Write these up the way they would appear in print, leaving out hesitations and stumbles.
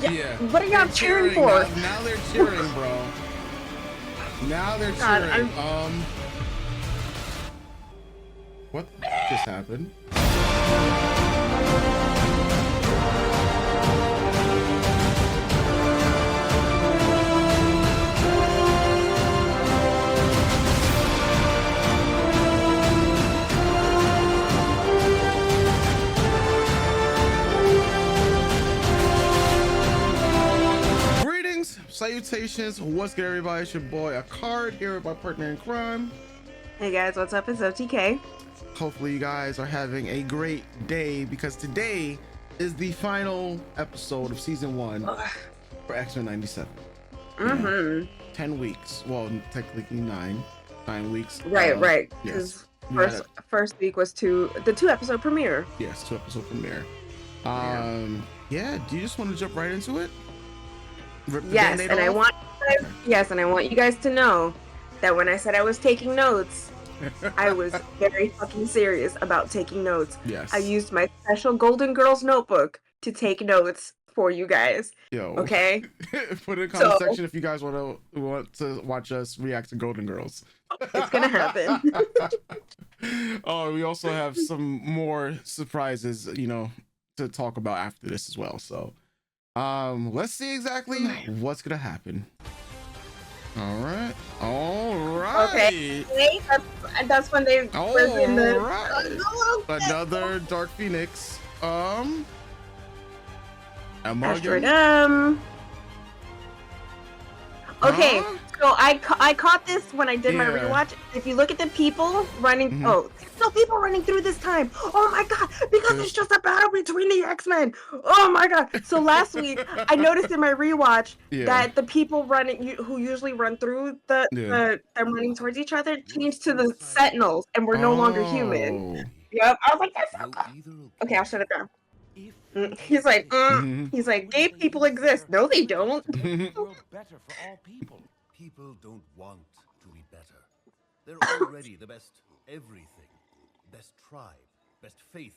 Yeah. What are y'all cheering for? Now they're cheering, bro. Now they're cheering. What just happened? Salutations, what's good everybody? It's your boy Ekard here with my partner in crime. Hey guys, what's up? It's OTK. Hopefully you guys are having a great day because today is the final episode of season 1 for X-Men 97. 10 weeks, well technically 9 weeks. Right, because yes. first week was the 2-episode premiere. Yes, 2-episode premiere. Yeah, do you just want to jump right into it? Yes, and I want you guys to know that when I said I was taking notes, I was very fucking serious about taking notes. Yes. I used my special Golden Girls notebook to take notes for you guys. Yo. Okay? Put it in the comment section if you guys want to watch us react to Golden Girls. It's gonna happen. Oh, we also have some more surprises, to talk about after this as well. So let's see exactly what's gonna happen. All right. Okay. That's when they was in the another Dark Phoenix. Amalgam. Okay, so I caught this when I did my rewatch. If you look at the people running, there's no people running through this time. Oh my god, because it's just a battle between the X-Men. Oh my god. So last week I noticed in my rewatch that the people running who usually run through them running towards each other changed to the Sentinels and were no longer human. Yep, I was like, that's so cool. Okay, I'll shut it down. He's like, he's like, gay people exist. No, they don't. Better for all people. People don't want to be better. They're already the best everything. Best tribe, best faith.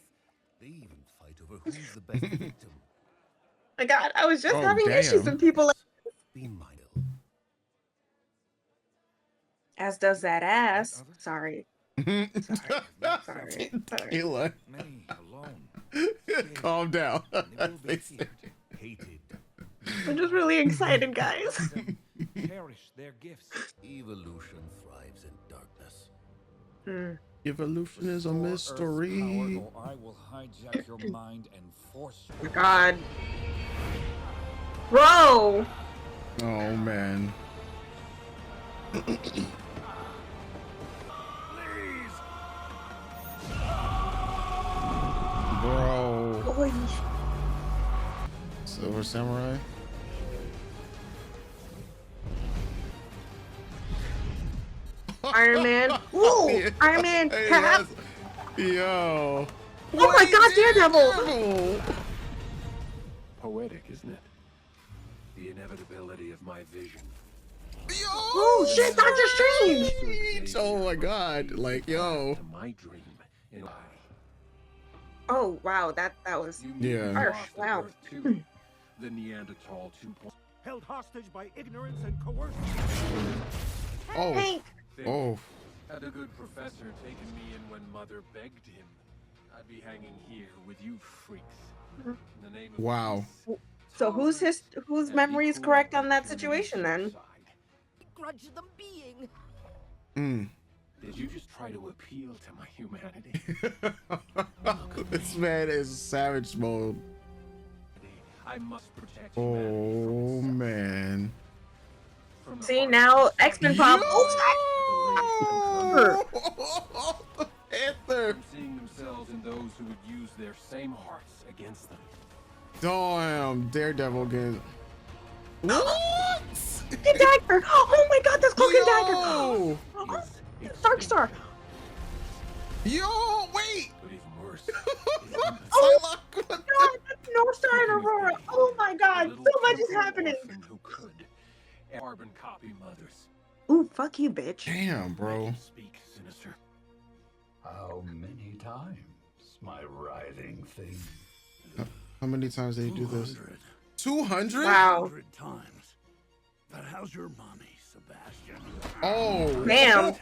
They even fight over who's the best victim. My god, I was just having issues with people like Be mindful. as does that ass. Sorry. Sorry. Many alone. Calm down. Hated. I'm just really excited, guys. Perish their gifts. Evolution thrives in darkness. Evolution is a mystery. I will hijack your mind and force you. Oh my god. Bro! Oh man. Bro. Oy. Silver Samurai. Iron Man. Ooh! Iron Man. Cap. Yo. Oh my god, Daredevil! Poetic, isn't it? The inevitability of my vision. Yo. Oh shit, Doctor Strange! Oh my god. Like, yo. My dream. Oh wow, that was harsh. Wow. The Neanderthal 2.0. Held hostage by ignorance and coercion. Oh. Hank. Oh. Had a good professor taken me in when Mother begged him, I'd be hanging here with you freaks. In the name of Wow. So whose memory is correct on that situation then? Grudge them being. Did you just try to appeal to my humanity? This man is savage mode. I must protect humanity from itself. Man. See now, X-Men pop. Panther. Seeing themselves in those who would use their same hearts against them. Damn, Daredevil again. What? Cloak and Dagger! Oh my god, that's Cloak and Dagger! Dark Star! Yo, wait! But even worse. Oh god, that's North Star and Aurora! Oh my god, so much is happening! Who could? Carbon copy mothers. Ooh, fuck you, bitch. Damn, bro. Speak, Sinister. How many times, my writhing thing? How many times did he do this? 200? Wow. 100 times. But how's your mommy, Sebastian? Oh. Damn.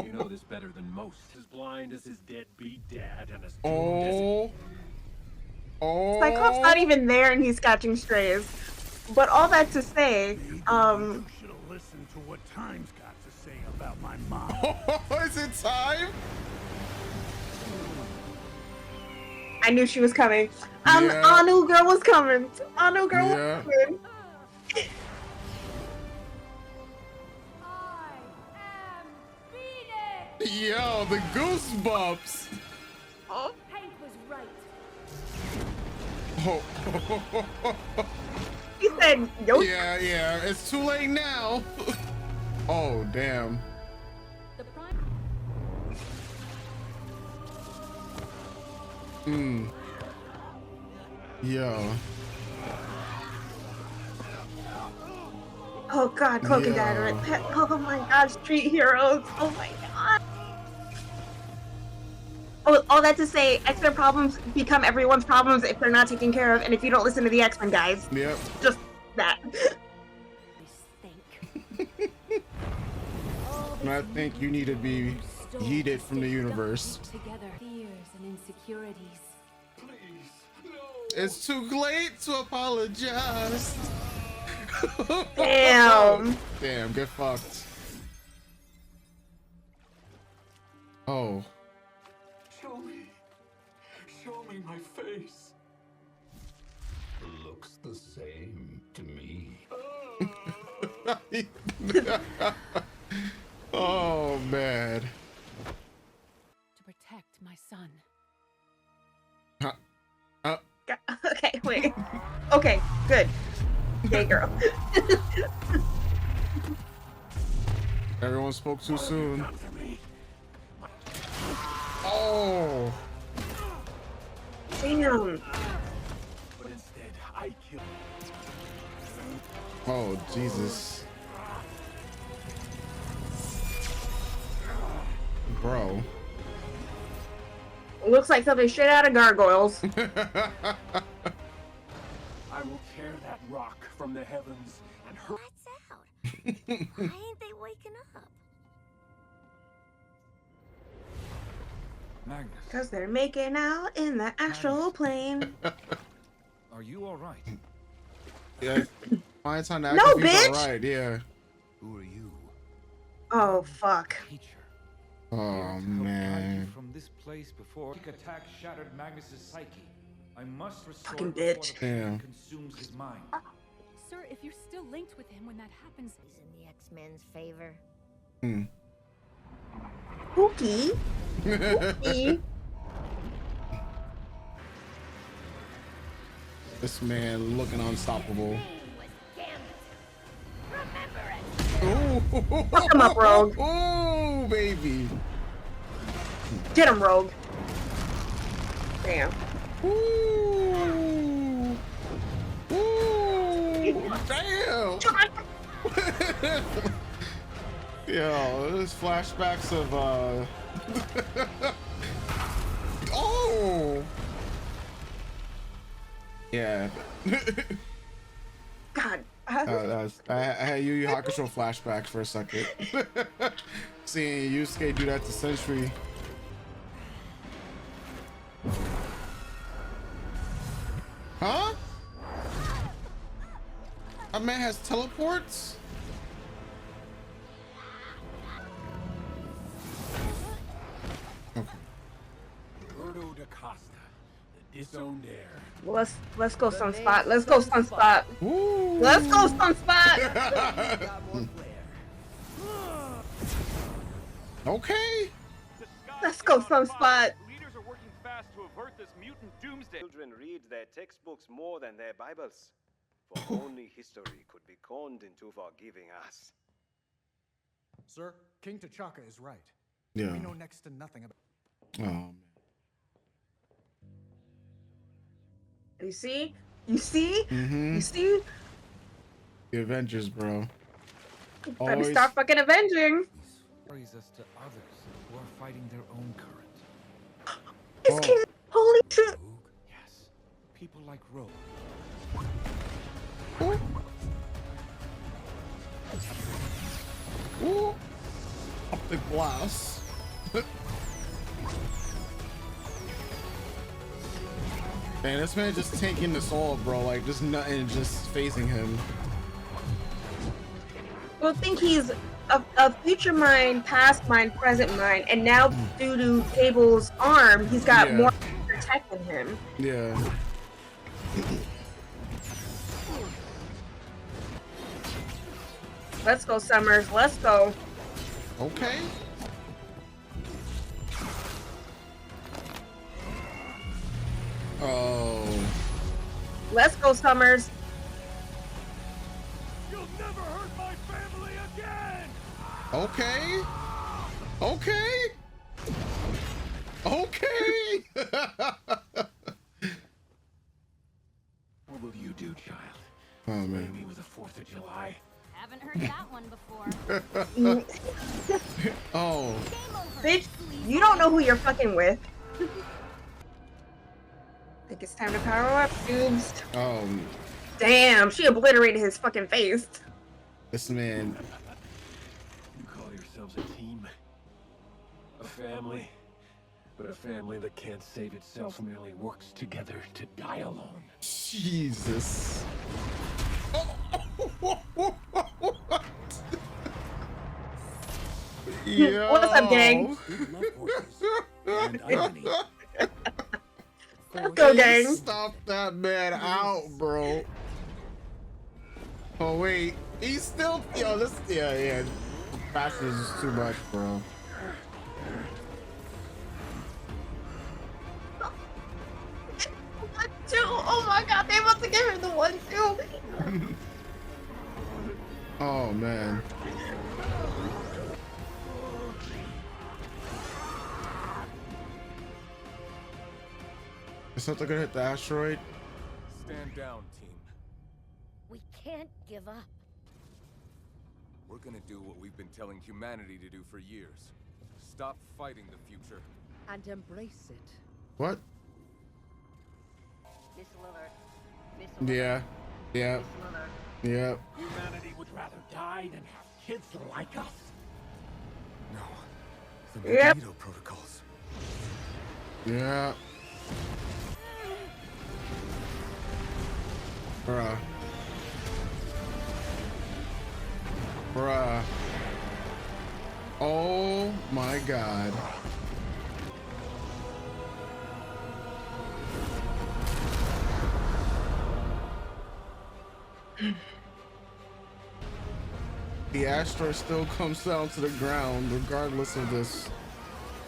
You know this better than most. As blind as his deadbeat dad and as doomed as Oh. Oh. Cyclops not even there and he's catching strays. But all that to say, You should have listened to what Time's got to say about my mom. Is it time? I knew she was coming. Yeah. Anu girl was coming. Anu girl Yeah. was coming. I am Phoenix! Yo, the goosebumps. Hank was right. Oh. He said, yo. Yeah. It's too late now. Oh, damn. The prime. Yo. Oh god, Cloak and Yeah. Dagger. Oh my god, Street Heroes. Oh my god. Oh, all that to say, X-Men problems become everyone's problems if they're not taken care of, and if you don't listen to the X-Men guys. Yep. Just that. And I think you need to be yeeted from the universe. Together, fears and insecurities. It's too late to apologize. Damn. Damn, get fucked. Oh. Show me my face. Looks the same to me. Oh, man. To protect my son. Okay, wait. Okay, good. Yay, girl. Everyone spoke too soon. Oh. Damn. But instead, I killed. Oh, Jesus. Bro. Looks like something straight out of Gargoyles. I will tear that rock from the heavens and hurl. Lights out. Why ain't they waking up? Magnus, Because they're making out in the astral plane. are you all right? Yeah. Mine's on that. No, bitch! Right, yeah. Who are you? Oh, fuck. Teacher. Oh, Here to help guide you man. From this place before the attack shattered Magnus's psyche. I must restore Fucking before bitch. the pain Damn. consumes his mind. Sir, if you're still linked with him when that happens, He's in the X-Men's favor. Hmm. Spooky. Spooky. This man looking unstoppable. Remember it. Ooh. Fuck him up, Rogue. Ooh, baby. Get him, Rogue. Damn. Ooh. Ooh. Damn. Yo, there's flashbacks of Oh. Yeah. God. I had Yu Yu Hakusho flashbacks for a second. Seeing Yusuke do that to Sentry. Huh? A man has teleports? Okay. Roberto da Costa, the disowned heir. Let's go Sunspot. Let's go Sunspot. Ooh. Let's go Sunspot. Okay. Let's go Sunspot. Leaders are working fast to avert this mutant doomsday. Children read their textbooks more than their Bibles, for only history could be conned into forgiving us. Sir, King T'Chaka is right. Yeah. We know next to nothing about. Oh man. You see? You see? Mm-hmm. You see? The Avengers, bro. Better Always. start fucking avenging. Worries us to others who are fighting their own current. This Oh. kid, holy shit. Yes, people like Rogue. the glass. Man, this man just taking this all, bro. Like, just nothing, just facing him. Well, think he's a future mind, past mind, present mind, and now due to Cable's arm, he's got more protecting him. Yeah. Let's go, Summers. Let's go. Okay. Oh. Let's go, Summers. You'll never hurt my family again! Okay. Okay. Okay. What will you do, child? Oh man. Slay me with the 4th of July. Haven't heard that one before. Oh. Bitch, you don't know who you're fucking with. Think it's time to power up, Dubes. Damn, she obliterated his fucking face. This man. You call yourselves a team, a family, but a family that can't save itself merely works together to die alone. Jesus. Yo. What's up, gang? Let's go, gang. Stop that man out, bro. Oh wait, he's still. Yo, this. Yeah. Fashion is just too much, bro. Oh my god, they must have given her the 1-2. Oh man. It's not gonna hit the asteroid. Stand down, team. We can't give up. We're gonna do what we've been telling humanity to do for years. Stop fighting the future. And embrace it. What? Missile alert. Yeah. Humanity would rather die than have kids like us. No. The Magneto protocols. Yeah. Bruh. Oh my god. The asteroid still comes down to the ground regardless of this.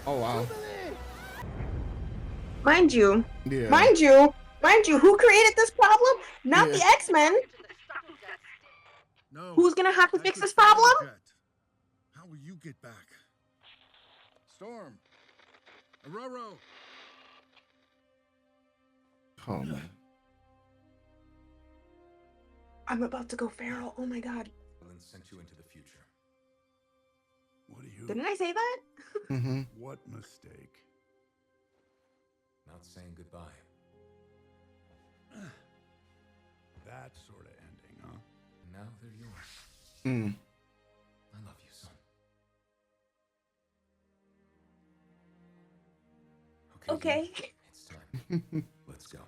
Oh wow. Mind you, Yeah. mind you, who created this problem? Not the X-Men. No. Who's gonna have to fix this problem? How will you get back? Storm. Aurora. Oh man. I'm about to go feral. Oh my god. Sent you into the future. What do you? Didn't I say that? Mm-hmm. What mistake? Not saying goodbye. That sort of ending, huh? Now they're yours. Mm. I love you, son. Okay. It's time. Let's go.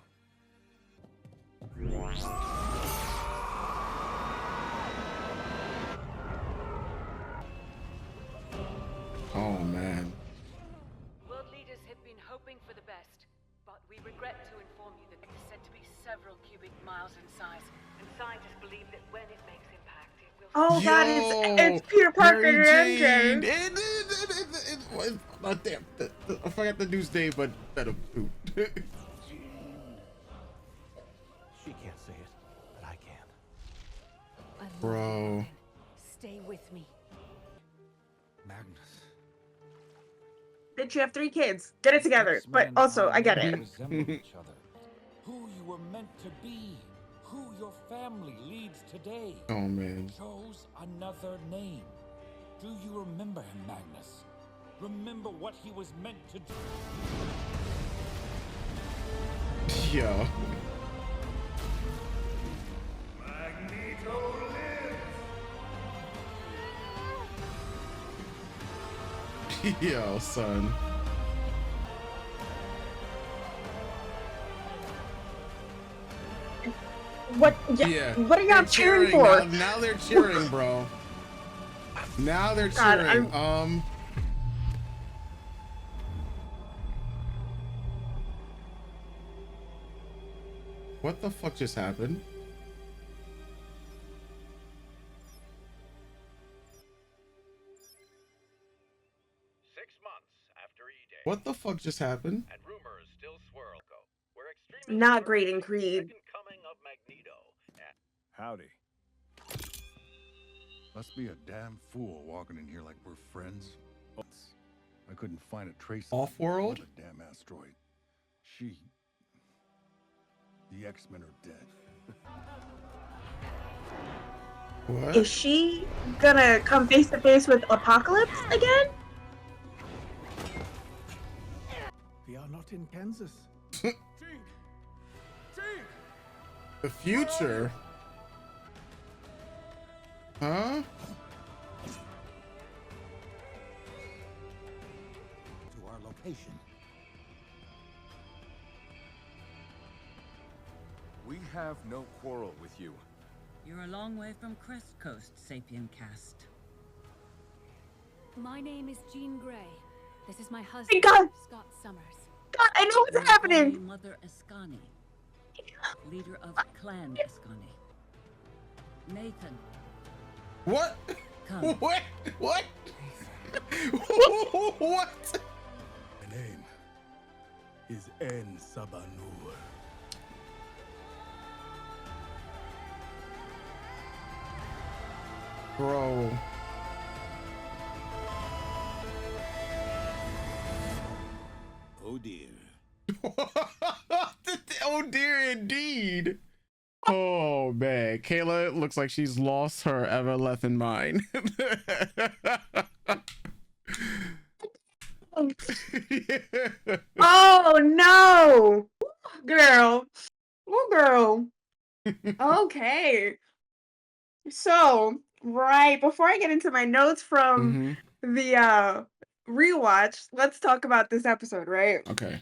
Oh man. World leaders have been hoping for the best, but we regret to inform you that it is said to be several cubic miles in size, and scientists believe that when it makes impact, it will... Oh god, it's Peter Parker and MJ. Damn, I forgot the dude's name, but better dude. She can't say it, but I can. Bro. Stay with me. Magnus. Bitch, you have 3 kids. Get it together. But also, I get it. Resemble each other. Who you were meant to be, who your family leads today. Oh man. Chose another name. Do you remember him, Magnus? Remember what he was meant to do. Yo. Magneto lives. Yo, son. What? Yeah. What are y'all They're cheering for? Now they're cheering, bro. Now they're God, cheering. What the fuck just happened? What the fuck just happened? And rumors still swirl. We're Not great in Creed. Howdy. Must be a damn fool walking in here like we're friends. I couldn't find a trace Off-world? of the damn asteroid. The X-Men are dead. What? Is she gonna come face to face with Apocalypse again? We are not in Kansas. The future? Huh? To our location. We have no quarrel with you. You're a long way from Crest Coast, Sapien Cast. My name is Jean Grey. This is my husband, Thank God. Scott Summers. God, I know what's happening. Mother Escani, leader of Clan Escani. Nathan. What? Come. What? What? What? My name is En Sabanur. Bro. Oh dear. Oh dear, indeed. Oh man, Kayla looks like she's lost her ever loving mind. Oh no, girl. Oh girl. Okay. So right before I get into my notes from the rewatch, let's talk about this episode, right? Okay.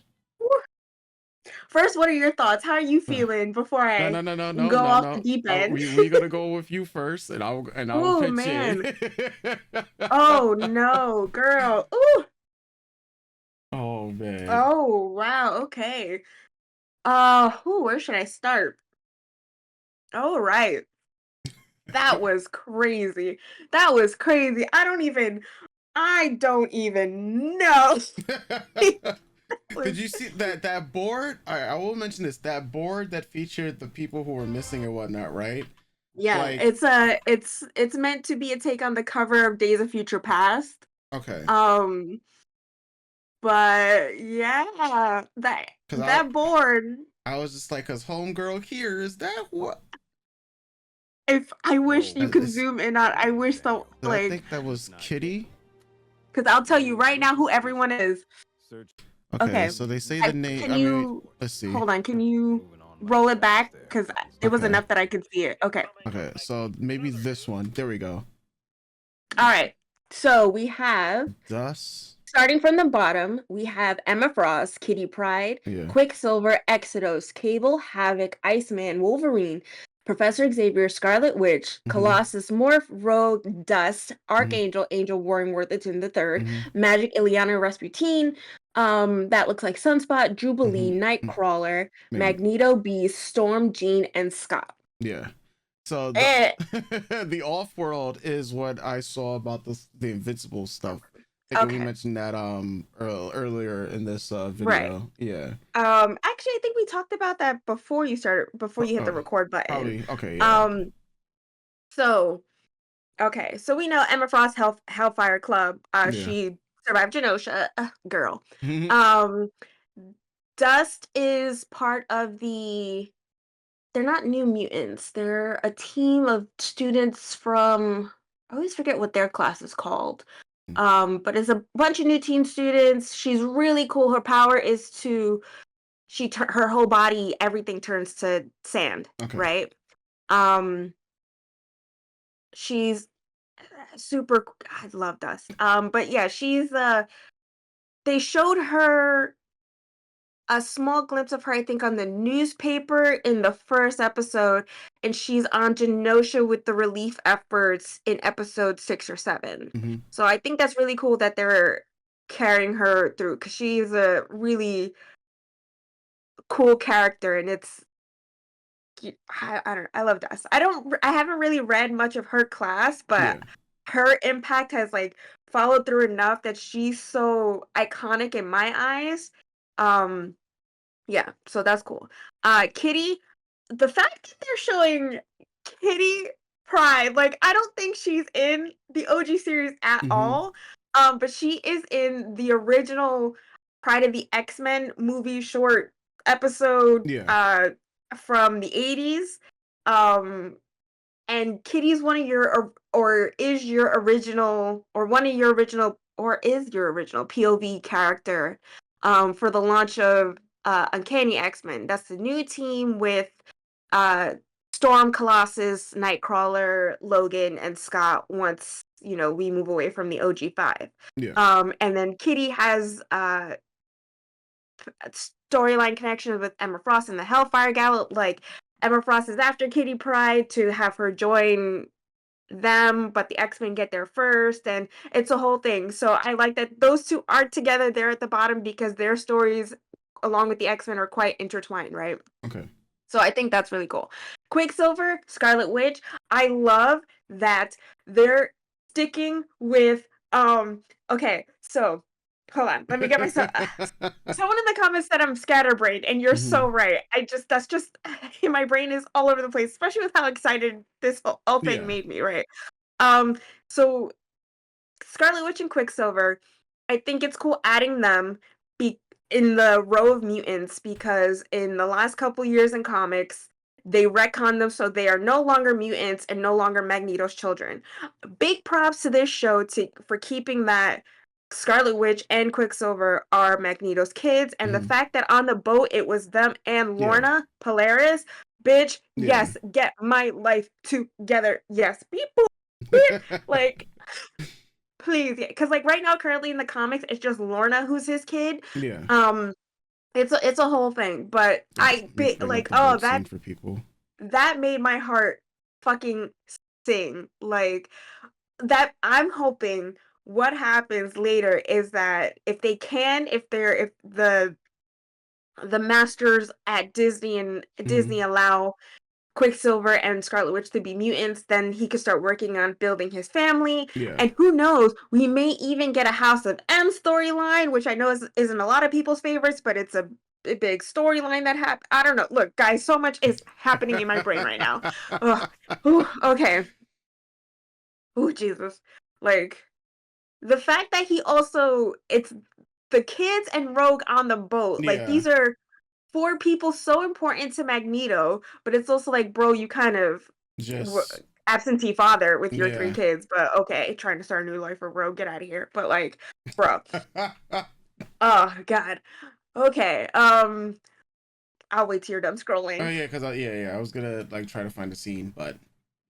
First, what are your thoughts? How are you feeling before I go off the deep end? We gonna go with you first, and I'll Oh pitch man. in. Oh no, girl. Ooh. Oh man. Oh wow. Okay. Where should I start? All right. That was crazy. That was crazy. I don't even know. Did you see that board? I will mention this. That board that featured the people who were missing and whatnot, right? Yeah, Like, it's meant to be a take on the cover of Days of Future Past. okay. But yeah, that board. I was just like, cause homegirl here, is that what? If I wish you could It's- zoom in on, I wish so I think that was Kitty. because I'll tell you right now who everyone is. Okay, so they say the name. Can you let's see. hold on? Can you roll it back? Because it was enough that I could see it. Okay. Okay, so maybe this one. There we go. All right. So we have starting from the bottom, we have Emma Frost, Kitty Pryde, Yeah. Quicksilver, Exodus, Cable, Havoc, Iceman, Wolverine, Professor Xavier, Scarlet Witch, Colossus, Morph, Rogue, Dust, Archangel, Angel Warringworth, it's in the third, Magic, Ileana, Rasputin, that looks like Sunspot, Jubilee, Nightcrawler, Magneto, Beast, Storm, Jean, and Scott. Yeah. So the off-world is what I saw about the Invincible stuff. I think we mentioned that earlier in this video. Right. Yeah. Actually, I think we talked about that before you hit the record button. Probably. Okay. Yeah. So we know Emma Frost, Hellfire Club. She survived Genosha. Girl. Dust is part of they're not New Mutants. They're a team of students from, I always forget what their class is called. But it's a bunch of new teen students. She's really cool. Her power is her whole body, everything turns to sand, right? She's super. I love Dust. But yeah, she's they showed her a small glimpse of her, I think, on the newspaper in the first episode, and she's on Genosha with the relief efforts in episode 6 or 7. Mm-hmm. So I think that's really cool that they're carrying her through because she's a really cool character, and I don't know, I love Dust. I haven't really read much of her class, but Yeah. her impact has like followed through enough that she's so iconic in my eyes. Um Yeah, so that's cool. Kitty, the fact that they're showing Kitty Pryde, like I don't think she's in the OG series at Mm-hmm. all. But she is in the original Pride of the X-Men movie short episode Yeah. from the 80s. Um and Kitty's one of your or is your original or one of your original or is your original POV character for the launch of Uncanny X-Men. That's the new team with uh Storm, Colossus, Nightcrawler, Logan, and Scott once, we move away from the OG5. Yeah. And then Kitty has storyline connections with Emma Frost and the Hellfire Gala. Like Emma Frost is after Kitty Pryde to have her join them, but the X-Men get there first, and it's a whole thing. So I like that those two are together there at the bottom because their stories, along with the X-Men, are quite intertwined, right? Okay. So I think that's really cool. Quicksilver, Scarlet Witch, I love that they're sticking with okay, so hold on, let me get myself someone in the comments said I'm scatterbrained, and you're so right. That's just my brain is all over the place, especially with how excited this whole thing Yeah. made me, right? So Scarlet Witch and Quicksilver, I think it's cool adding them in the row of mutants because in the last couple years in comics, they retcon them so they are no longer mutants and no longer Magneto's children. Big props to this show for keeping that Scarlet Witch and Quicksilver are Magneto's kids, and the fact that on the boat it was them and Lorna Polaris, bitch, yes, get my life together, yes, beep, boop, beep. Like, please, yeah, because like right now, currently in the comics, it's just Lorna who's his kid. Yeah. It's a whole thing, but Let's bring up the boat scene for people. That made my heart fucking sing. Like that, I'm hoping what happens later is that if the masters at Disney and Disney allow Quicksilver and Scarlet Witch to be mutants, then he could start working on building his family. Yeah. And who knows, we may even get a House of M storyline, which I know isn't a lot of people's favorites, but it's a big storyline that happened. I don't know. Look, guys, so much is happening in my brain right now. Okay. Oh, Jesus. Like, the fact that it's the kids and Rogue on the boat. Like, these are 4 people so important to Magneto, but it's also like, bro, you kind of absentee father with your 3 kids, but okay, trying to start a new life for Rogue, get out of here. But like, bro. Oh, God. Okay, I'll wait till you're done scrolling. Oh yeah, because I was gonna like try to find a scene, but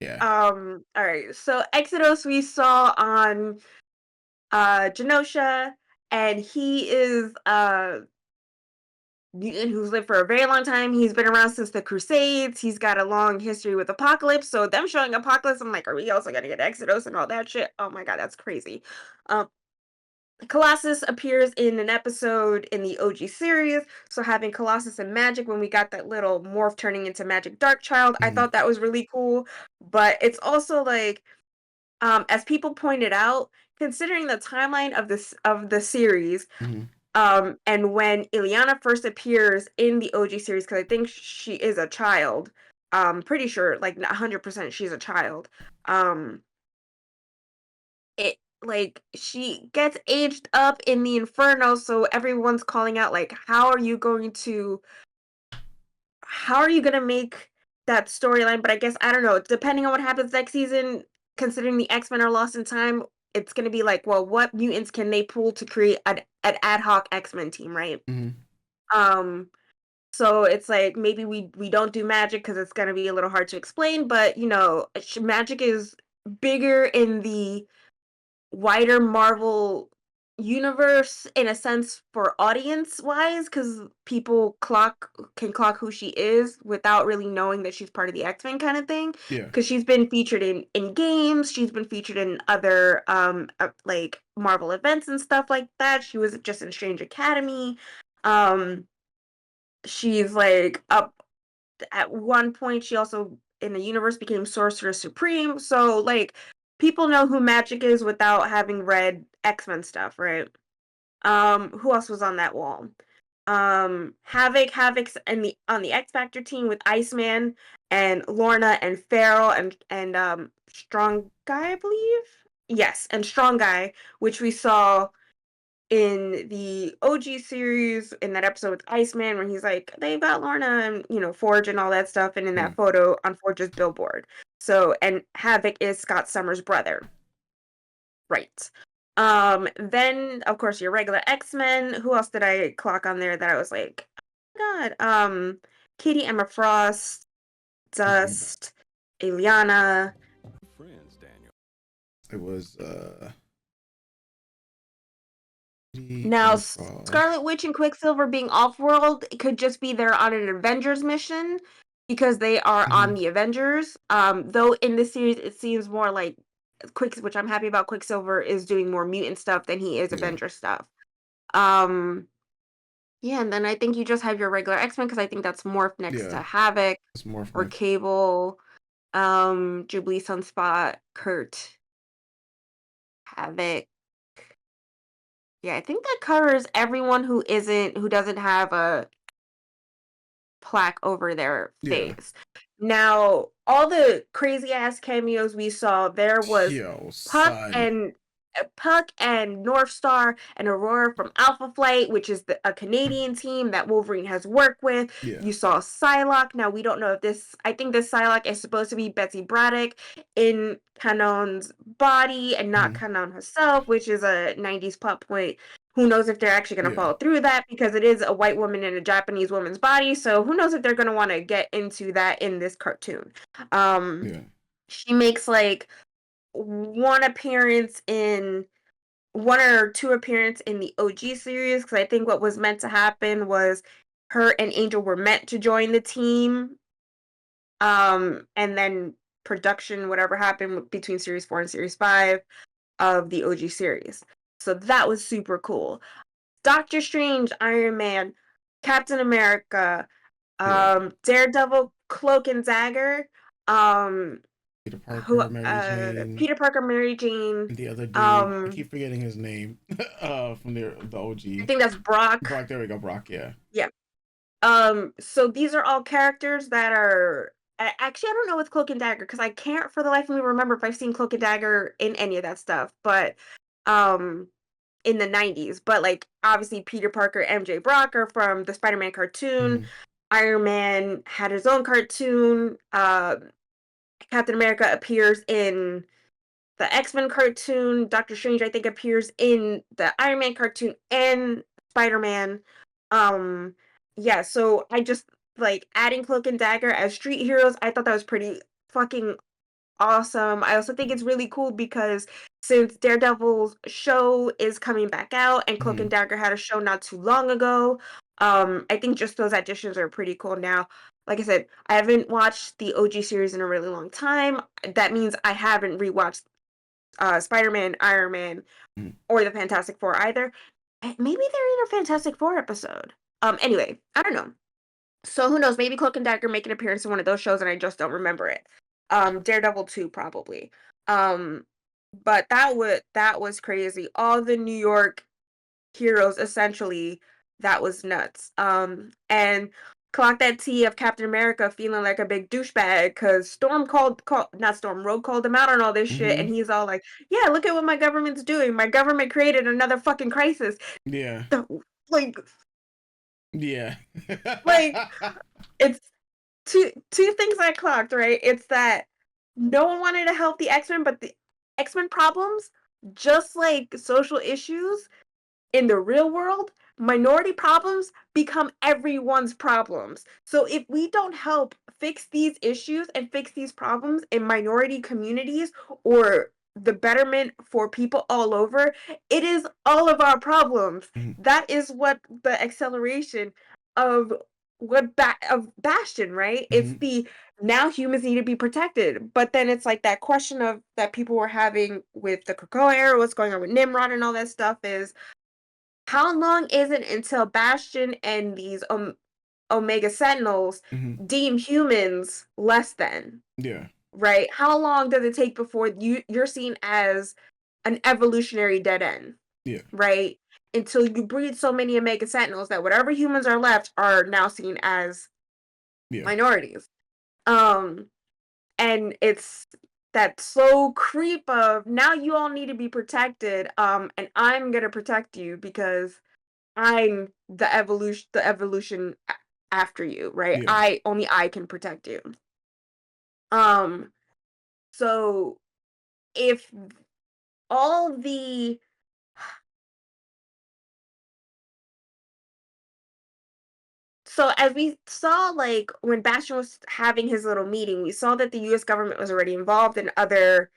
yeah. All right. So Exodus we saw on Genosha, and he is mutant who's lived for a very long time. He's been around since the Crusades. He's got a long history with Apocalypse. So them showing Apocalypse, I'm like, are we also gonna get Exodus and all that shit? Oh my God, that's crazy. Colossus appears in an episode in the OG series, so having Colossus and Magic when we got that little morph turning into Magic Darkchild, I thought that was really cool. But it's also like, as people pointed out, considering the timeline of the series, and when Ileana first appears in the OG series, because I think she is a child, pretty sure, like 100% she's a child. It like she gets aged up in the Inferno, so everyone's calling out like, how are you gonna make that storyline? But I guess I don't know. Depending on what happens next season, considering the X-Men are lost in time, it's gonna be like, well, what mutants can they pull to create an ad hoc X-Men team, right? So it's like maybe we don't do Magic because it's gonna be a little hard to explain, but Magic is bigger in the wider Marvel universe in a sense for audience wise, because people can clock who she is without really knowing that she's part of the X-Men kind of thing. Yeah. Because she's been featured in games, she's been featured in other like Marvel events and stuff like that. She was just in Strange Academy. She's like up at one point. She also in the universe became Sorcerer Supreme. So like people know who Magic is without having read X-Men stuff, right? Who else was on that wall? Havoc's on the X Factor team with Iceman and Lorna and Farrell and Strong Guy, I believe. Yes, and Strong Guy, which we saw in the OG series in that episode with Iceman where he's like, they've got Lorna and Forge and all that stuff, and in that photo on Forge's billboard. So, and Havoc is Scott Summers' brother. Right. Then of course your regular X-Men. Who else did I clock on there that I was like, oh my god? Katie, Emma Frost, Dust, Ileana. Friends, Daniel. It was Now Scarlet Witch and Quicksilver being off-world, it could just be they're on an Avengers mission because they are on the Avengers. Though in this series it seems more like which I'm happy about. Quicksilver is doing more mutant stuff than he is Avenger stuff. Yeah, and then I think you just have your regular X-Men because I think that's Morph next to Havoc or next. Cable, Jubilee, Sunspot, Kurt, Havoc. Yeah, I think that covers everyone who doesn't have a plaque over their face. Now, all the crazy ass cameos we saw, there was Puck and North Star and Aurora from Alpha Flight, which is a Canadian team that Wolverine has worked with. You saw Psylocke. Now we don't know if I think this Psylocke is supposed to be Betsy Braddock in Kanon's body and not Kanon herself, which is a 90s plot point. Who knows if they're actually going to follow through that, because it is a white woman in a Japanese woman's body. So who knows if they're going to want to get into that in this cartoon. She makes like one or two appearance in the OG series, because I think what was meant to happen was her and Angel were meant to join the team, and then production, whatever happened between series 4 and series 5 of the OG series. So that was super cool. Doctor Strange, Iron Man, Captain America, Daredevil, Cloak and Dagger, Peter Parker, Mary Jane. And the other dude, I keep forgetting his name. From the OG. I think that's Brock. There we go, Brock. Yeah. Yeah. So these are all characters that are actually, I don't know with Cloak and Dagger because I can't for the life of me remember if I've seen Cloak and Dagger in any of that stuff. But in the 90s, but like obviously Peter Parker, MJ Brock are from the Spider-Man cartoon. Iron Man had his own cartoon. Captain America appears in the X-Men cartoon. Doctor Strange, I think, appears in the Iron Man cartoon and Spider-Man. Yeah, so I just like adding Cloak and Dagger as street heroes. I thought that was pretty fucking awesome. I also think it's really cool because since Daredevil's show is coming back out and Cloak and Dagger had a show not too long ago, I think just those additions are pretty cool. Now, like I said, I haven't watched the OG series in a really long time. That means I haven't rewatched Spider-Man, Iron Man, or the Fantastic Four either. Maybe they're in a Fantastic Four episode. Anyway, I don't know. So who knows? Maybe Cloak and Dagger make an appearance in one of those shows and I just don't remember it. Daredevil 2 probably. But that was crazy. All the New York heroes essentially, that was nuts. And clock that tea of Captain America feeling like a big douchebag because Rogue called him out on all this shit, and he's all like, yeah, look at what my government's doing. My government created another fucking crisis. Yeah. Like it's two things I clocked, right? It's that no one wanted to help the X-Men, but the X-Men problems, just like social issues in the real world, minority problems become everyone's problems. So if we don't help fix these issues and fix these problems in minority communities or the betterment for people all over, it is all of our problems. That is what the acceleration of of Bastion, right? It's the now humans need to be protected. But then it's like that question of that people were having with the Krakoa era, what's going on with Nimrod and all that stuff is how long is it until Bastion and these Omega Sentinels deem humans less than? Yeah. Right? How long does it take before you're seen as an evolutionary dead end? Yeah. Right? Until you breed so many Omega Sentinels that whatever humans are left are now seen as minorities. And it's that slow creep of now you all need to be protected, and I'm gonna protect you because I'm the evolution after you, right? Yeah. Only I can protect you. So if all the So as we saw, like when Bastion was having his little meeting, we saw that the U.S. government was already involved, and other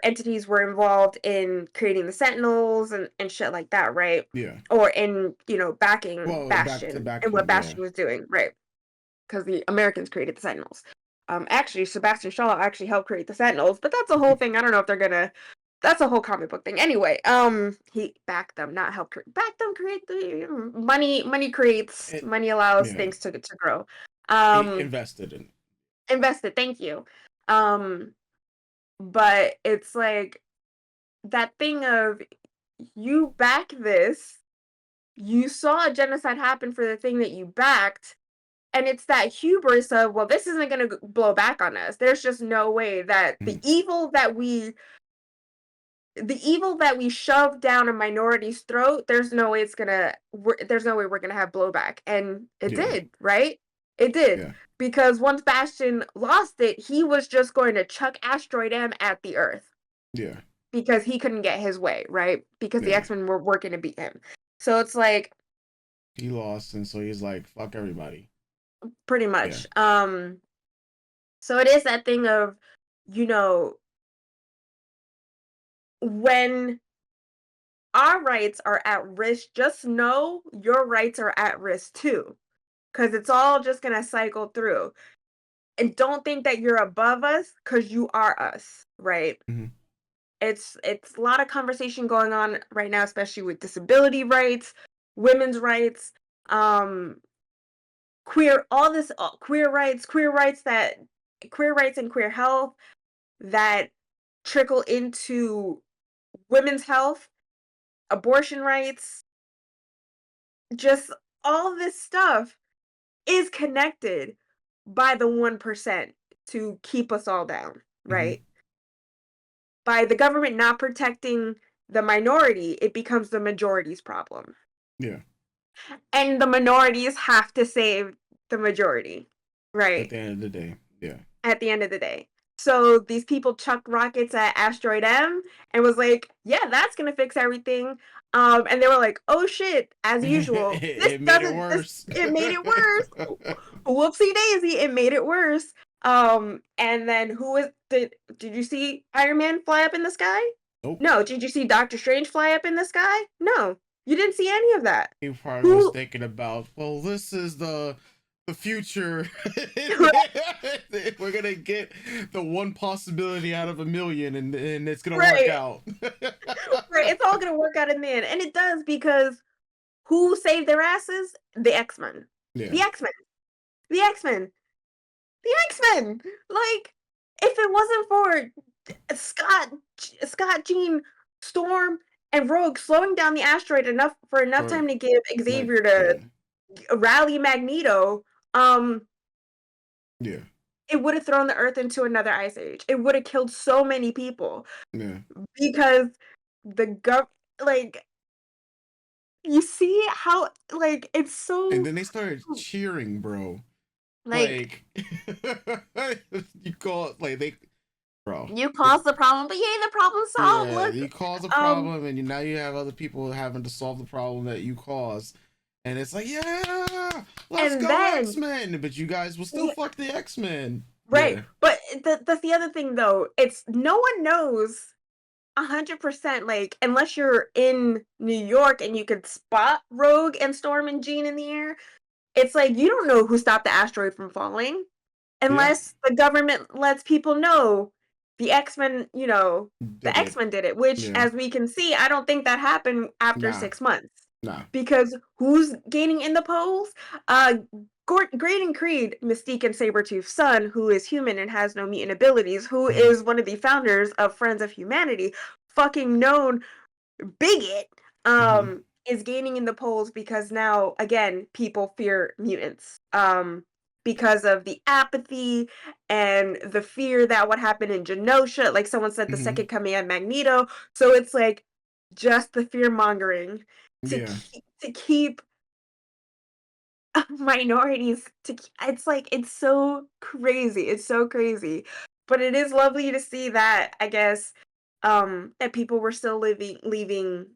entities were involved in creating the Sentinels and shit like that, right? Yeah. Or in backing Bastion back and what him, Bastion was doing, right? Because the Americans created the Sentinels. Actually, Sebastian Shaw actually helped create the Sentinels, but that's a whole thing. I don't know if they're gonna. That's a whole comic book thing. Anyway, he backed them, not helped back them create the money. Money allows things to grow. He invested in. Invested. Thank you. But it's like that thing of you back this, you saw a genocide happen for the thing that you backed, and it's that hubris of, well, this isn't going to blow back on us. There's just no way that the evil that we shove down a minority's throat, there's no way we're gonna have blowback. And it did, right? It did. Because once Bastion lost it, he was just going to chuck Asteroid M at the Earth. Yeah. Because he couldn't get his way, right? Because the X-Men were working to beat him. So it's like he lost, and so he's like, fuck everybody. Pretty much. So it is that thing of, when our rights are at risk, just know your rights are at risk too. Because it's all just going to cycle through. And don't think that you're above us, because you are us, right? It's a lot of conversation going on right now, especially with disability rights, women's rights, queer rights and queer health that trickle into women's health, abortion rights. Just all this stuff is connected by the 1% to keep us all down, right? By the government not protecting the minority, it becomes the majority's problem. Yeah. And the minorities have to save the majority, right? At the end of the day, yeah. At the end of the day. So these people chucked rockets at Asteroid M and was like, yeah, that's going to fix everything. And they were like, oh shit, as usual. It made it worse. It made it worse. Whoopsie daisy, it made it worse. And then did you see Iron Man fly up in the sky? Nope. No. Did you see Doctor Strange fly up in the sky? No. You didn't see any of that. He probably was thinking about, well, this is the future. We're gonna get the one possibility out of a million, and it's gonna work out. Right, it's all gonna work out in the end, and it does, because who saved their asses? The X-Men. The X-Men. The X-Men. The X-Men. Like, if it wasn't for Scott, Jean, Storm, and Rogue slowing down the asteroid enough time to give Xavier to rally Magneto, it would have thrown the Earth into another ice age. It would have killed so many people. Yeah. Because you see how, it's so. And then they started cheering, bro. Like you call it, bro. You caused the problem, but yay, the problem solved. Yeah, Look, you caused a problem, and now you have other people having to solve the problem that you caused. And it's like, yeah, let's and go then X-Men, but you guys will still fuck the X-Men. right. Yeah. But that's the other thing, though. It's no one knows 100%, like, unless you're in New York and you could spot Rogue and Storm and Jean in the air. It's like you don't know who stopped the asteroid from falling, unless the government lets people know the X-Men, the X-Men did it, which, as we can see, I don't think that happened after 6 months. Nah. Because who's gaining in the polls? Graydon Creed, Mystique and Sabretooth's son, who is human and has no mutant abilities, who is one of the founders of Friends of Humanity, fucking known bigot, is gaining in the polls because now, again, people fear mutants. Because of the apathy and the fear that what happened in Genosha, like someone said, the second coming of Magneto. So it's like just the fear mongering to keep minorities it's like it's so crazy. It's so crazy. But it is lovely to see that, I guess, that people were still leaving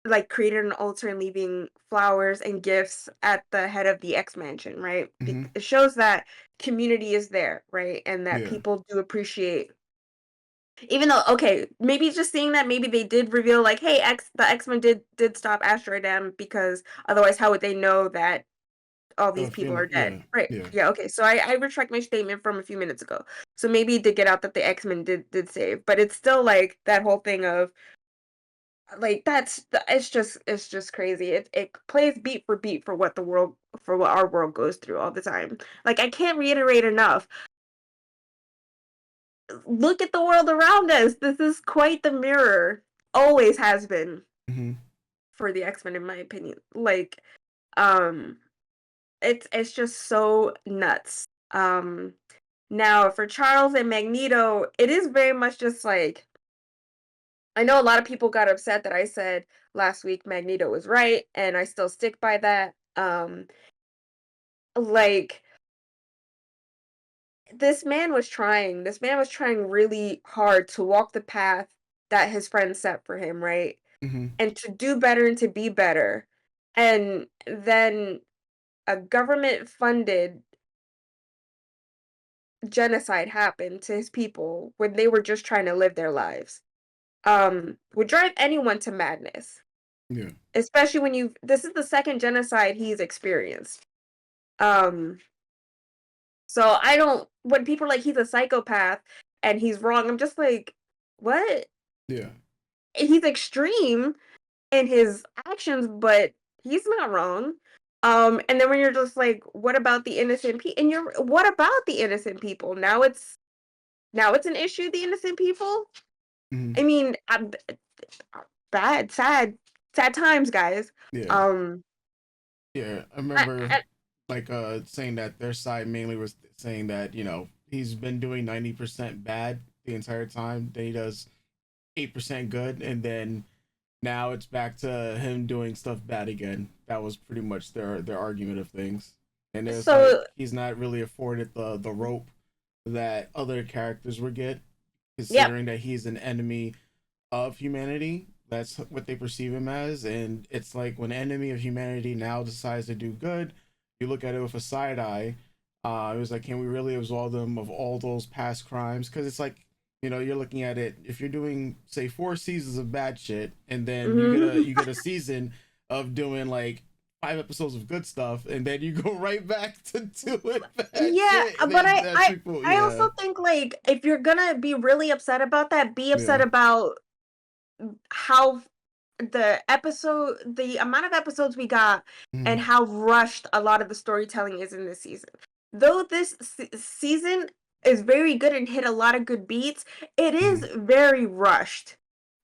like created an altar and leaving flowers and gifts at the head of the X Mansion, right? It shows that community is there, right? And that people do appreciate, even though, okay, maybe just seeing that, maybe they did reveal like, hey, the X-Men did stop Asteroid M, because otherwise how would they know that all these people are dead? Right. Yeah, okay. So I retract my statement from a few minutes ago. So maybe it did get out that the X-Men did save, but it's still like that whole thing of like it's just crazy. It plays beat for beat for what our world goes through all the time. Like, I can't reiterate enough. Look at the world around us. This is quite the mirror. Always has been for the X-Men, in my opinion. Like, it's just so nuts. Now for Charles and Magneto, it is very much just like, I know a lot of people got upset that I said last week Magneto was right, and I still stick by that. Like, this man was trying really hard to walk the path that his friends set for him, right? And to do better and to be better. And then a government funded genocide happened to his people when they were just trying to live their lives. Would drive anyone to madness. Yeah. Especially when this is the second genocide he's experienced. So when people are like, he's a psychopath and he's wrong, I'm just like, what? Yeah. He's extreme in his actions, but he's not wrong. And then when you're just like, what about the innocent people? And what about the innocent people? Now it's an issue, the innocent people? I mean, sad times, guys. Yeah. Yeah, I remember saying that their side mainly was saying that, he's been doing 90% bad the entire time. Then he does 8% good, and then now it's back to him doing stuff bad again. That was pretty much their argument of things. And it's like he's not really afforded the rope that other characters would get, considering that he's an enemy of humanity. That's what they perceive him as. And it's like, when enemy of humanity now decides to do good, you look at it with a side eye. It was like, can we really absolve them of all those past crimes? Because it's like, you're looking at it, if you're doing, say, 4 seasons of bad shit, and then you get a season of doing like 5 episodes of good stuff, and then you go right back to doing bad shit. But I also think, like, if you're gonna be really upset about that, be upset about how the amount of episodes we got and how rushed a lot of the storytelling is in this season. Though this season is very good and hit a lot of good beats, it is very rushed.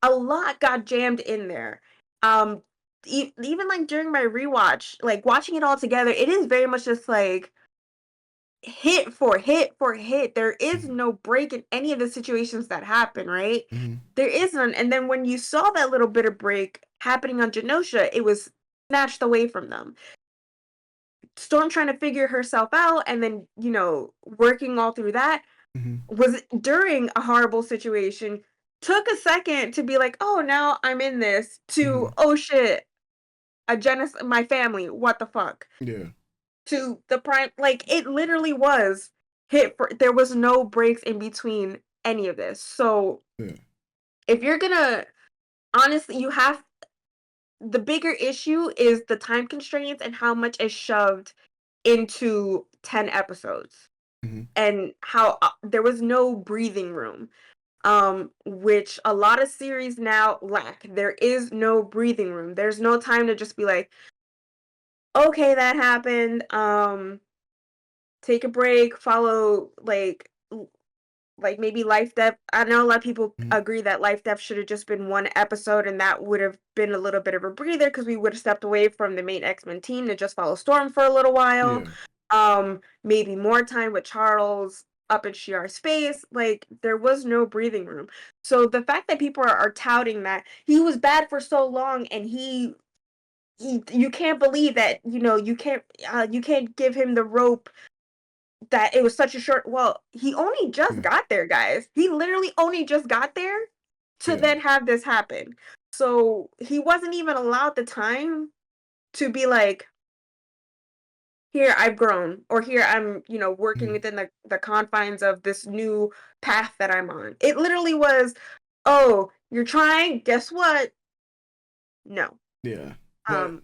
A lot got jammed in there. Even like during my rewatch, like watching it all together, it is very much just like hit for hit for hit. There is no break in any of the situations that happen, right? There is none. And then when you saw that little bit of break happening on Genosha, it was snatched away from them. Storm trying to figure herself out, and then, working all through that. was during a horrible situation, took a second to be like, oh, now I'm in this, to, oh shit, a genocide, my family, what the fuck? Yeah. To the prime, like, it literally was hit for, there was no breaks in between any of this. So, if you're gonna, honestly, you have, the bigger issue is the time constraints and how much is shoved into 10 episodes. And how there was no breathing room, which a lot of series now lack. There is no breathing room. There's no time to just be like, okay, that happened. Take a break, follow like maybe Life Death. I know a lot of people agree that Life Death should have just been one episode, and that would have been a little bit of a breather because we would have stepped away from the main X-Men team to just follow Storm for a little while. Maybe more time with Charles up in Shi'ar's face. Like, there was no breathing room. So the fact that people are touting that he was bad for so long, and he you can't believe that, you can't give him the rope, that it was such a short, well, he only just got there, guys. He literally only just got there to then have this happen. So he wasn't even allowed the time to be like, here I've grown, or here I'm, working within the confines of this new path that I'm on. It literally was, oh, you're trying, guess what? No. Yeah.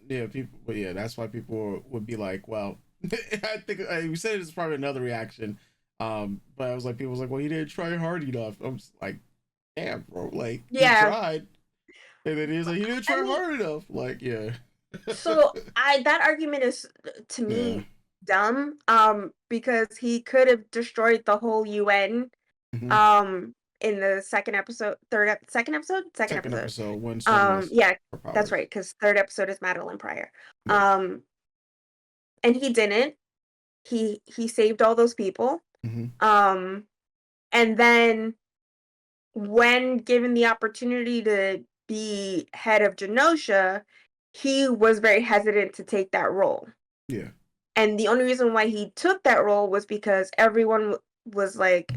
People. But yeah, that's why people would be like, well, I think we said it's probably another reaction. But I was like, people was like, well, you didn't try hard enough. I'm just like, damn, bro, like, you tried. And then he's like, you didn't try hard enough. Like, yeah. So that argument is, to me, dumb. Because he could have destroyed the whole UN. In the second episode, second episode. When that's right, because third episode is Madeline Pryor. And he didn't. He saved all those people. And then when given the opportunity to be head of Genosha, he was very hesitant to take that role. Yeah. And the only reason why he took that role was because everyone was like,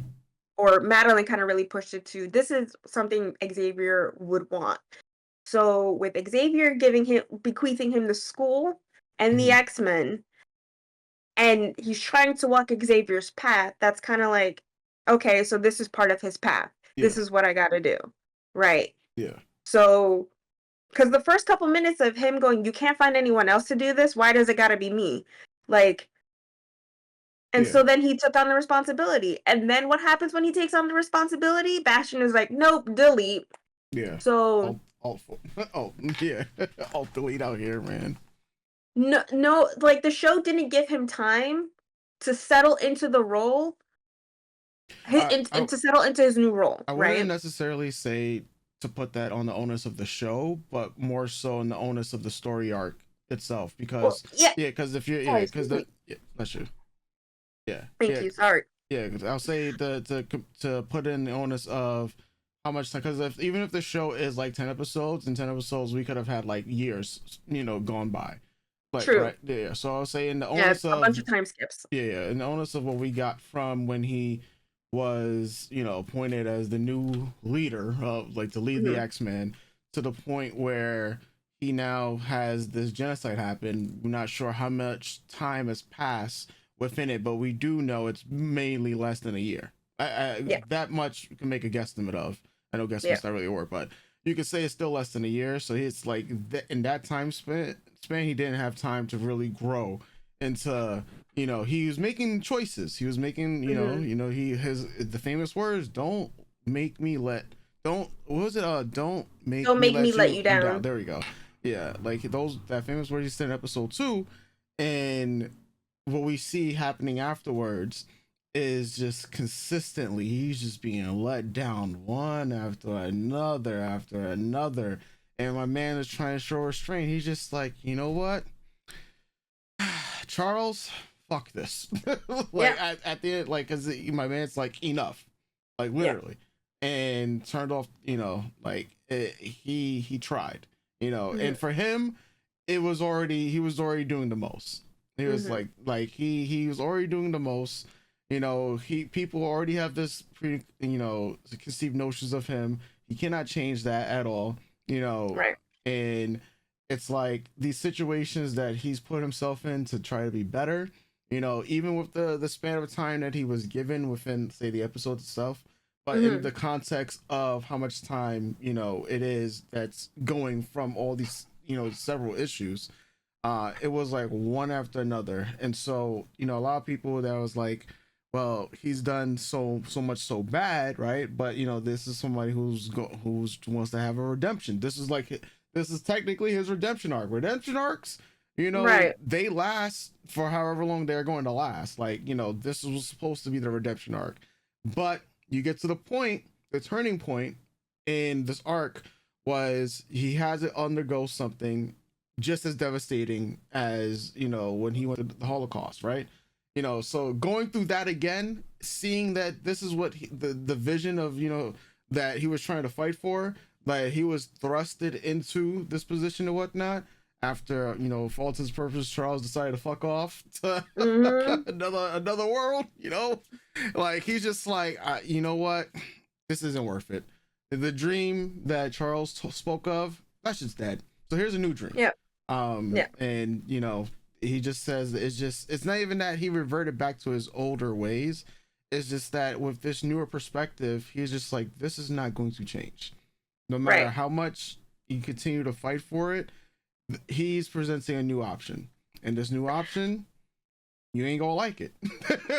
or Madeline kind of really pushed it to, this is something Xavier would want. So with Xavier bequeathing him the school and the X-Men, and he's trying to walk Xavier's path, that's kind of like, okay, so this is part of his path. This is what I gotta do. Right. Yeah. So, because the first couple minutes of him going, you can't find anyone else to do this, why does it gotta be me? Like, and so then he took on the responsibility. And then what happens when he takes on the responsibility? Bastion is like, nope, delete. Yeah. So alt delete out here, man. No, like, the show didn't give him time to settle into the role, and to settle into his new role. I wouldn't necessarily say to put that on the onus of the show, but more so on the onus of the story arc itself. Because because if you're that's true. Yeah. Thank you. Sorry. Yeah, because I'll say to put in the onus of how much time, because even if the show is like 10 episodes, in 10 episodes we could have had like years, gone by. Like, true. Right? Yeah. So I'll say in the onus of a bunch of time skips. Yeah, in the onus of what we got from when he was, appointed as the new leader of to lead the X-Men, to the point where he now has this genocide happen. We're not sure how much time has passed within it, but we do know it's mainly less than a year. That much you can make a guesstimate of. I know guesstimates not really work, but you could say it's still less than a year. So it's like in that time span, he didn't have time to really grow into, he was making choices. He was making, the famous words, don't make me let you down. There we go. Yeah, like that famous word he said in episode 2, and what we see happening afterwards is just consistently he's just being let down one after another, and my man is trying to show restraint. He's just like, you know what, Charles, fuck this. At the end, like, because my man's like, enough, like, literally, and turned off, he tried, and for him he was already doing the most. He was he was already doing the most, People already have this conceived notions of him. He cannot change that at all. Right. And it's like these situations that he's put himself in to try to be better. Even with the span of time that he was given within, say, the episode itself, but in the context of how much time it is that's going from all these several issues, it was like one after another. And so a lot of people that was like, well, he's done so much so bad, right? But this is somebody who's wants to have a redemption. This is technically his redemption arc. Redemption arcs, Right. they last for however long they're going to last. Like, this was supposed to be the redemption arc, but you get to the turning point in this arc was he has to undergo something just as devastating as when he went to the Holocaust, right? So going through that again, seeing that this is what the vision of that he was trying to fight for, like he was thrusted into this position and whatnot after for all intents and purposes Charles decided to fuck off to another world. Like he's just like, you know what, this isn't worth it. The dream that Charles spoke of, that's just dead. So here's a new dream. Yeah. And he just says it's not even that he reverted back to his older ways. It's just that with this newer perspective, he's just like, this is not going to change. No matter how much you continue to fight for it, he's presenting a new option. And this new option, you ain't gonna like it.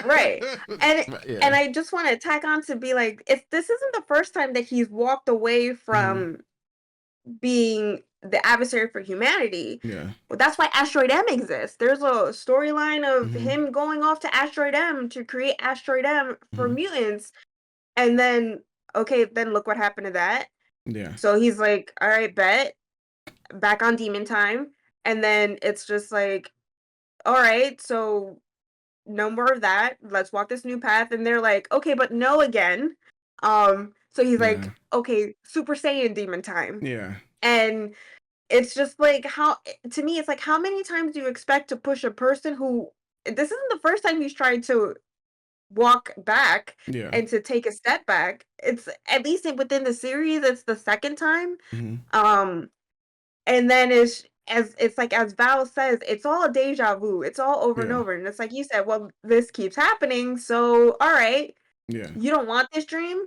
Right. And I just want to tack on to be like, if this isn't the first time that he's walked away from being the adversary for humanity. Yeah. Well, that's why Asteroid M exists. There's a storyline of him going off to Asteroid M to create Asteroid M for mutants. And then, then look what happened to that. Yeah. So he's like, all right, bet. Back on Demon Time. And then it's just like, all right, so no more of that. Let's walk this new path. And they're like, okay, but no again. So he's like, okay, Super Saiyan Demon Time. Yeah. And it's just like, to me, it's like, how many times do you expect to push a person who, this isn't the first time he's tried to walk back and to take a step back. It's at least within the series, it's the second time. And then it's like, as Val says, it's all a deja vu. It's all over and over. And it's like you said, well, this keeps happening. So, all right. Yeah. You don't want this dream?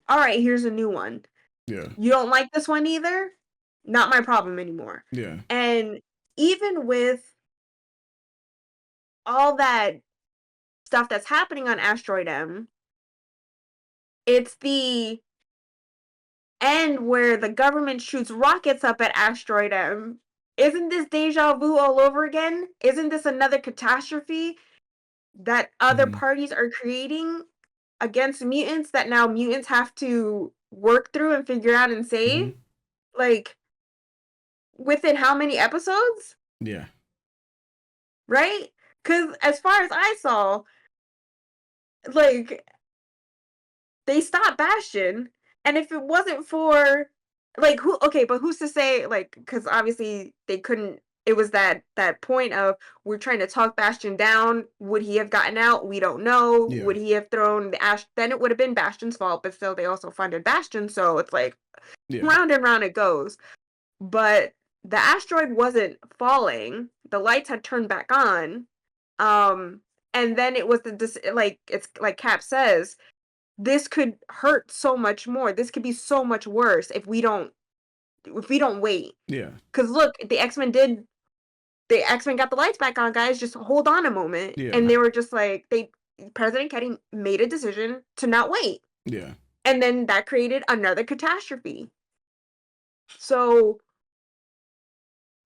All right, here's a new one. Yeah. You don't like this one either? Not my problem anymore. Yeah. And even with all that stuff that's happening on Asteroid M, it's the end where the government shoots rockets up at Asteroid M. Isn't this deja vu all over again? Isn't this another catastrophe that other parties are creating against mutants that now mutants have to work through and figure out and save? Like, within how many episodes? Yeah. Right? Because as far as I saw, like, they stopped Bastion, and if it wasn't for, like, but who's to say, like, because obviously they couldn't, it was that point of, we're trying to talk Bastion down. Would he have gotten out? We don't know. Yeah. Would he have thrown the ash? Then it would have been Bastion's fault, but still, they also funded Bastion, so it's like, round and round it goes. But the asteroid wasn't falling. The lights had turned back on. And then it was it's like Cap says, this could hurt so much more. This could be so much worse if we don't wait. Yeah. Because look, the X-Men got the lights back on, guys. Just hold on a moment. Yeah. And they were just like, President Kennedy made a decision to not wait. Yeah. And then that created another catastrophe. So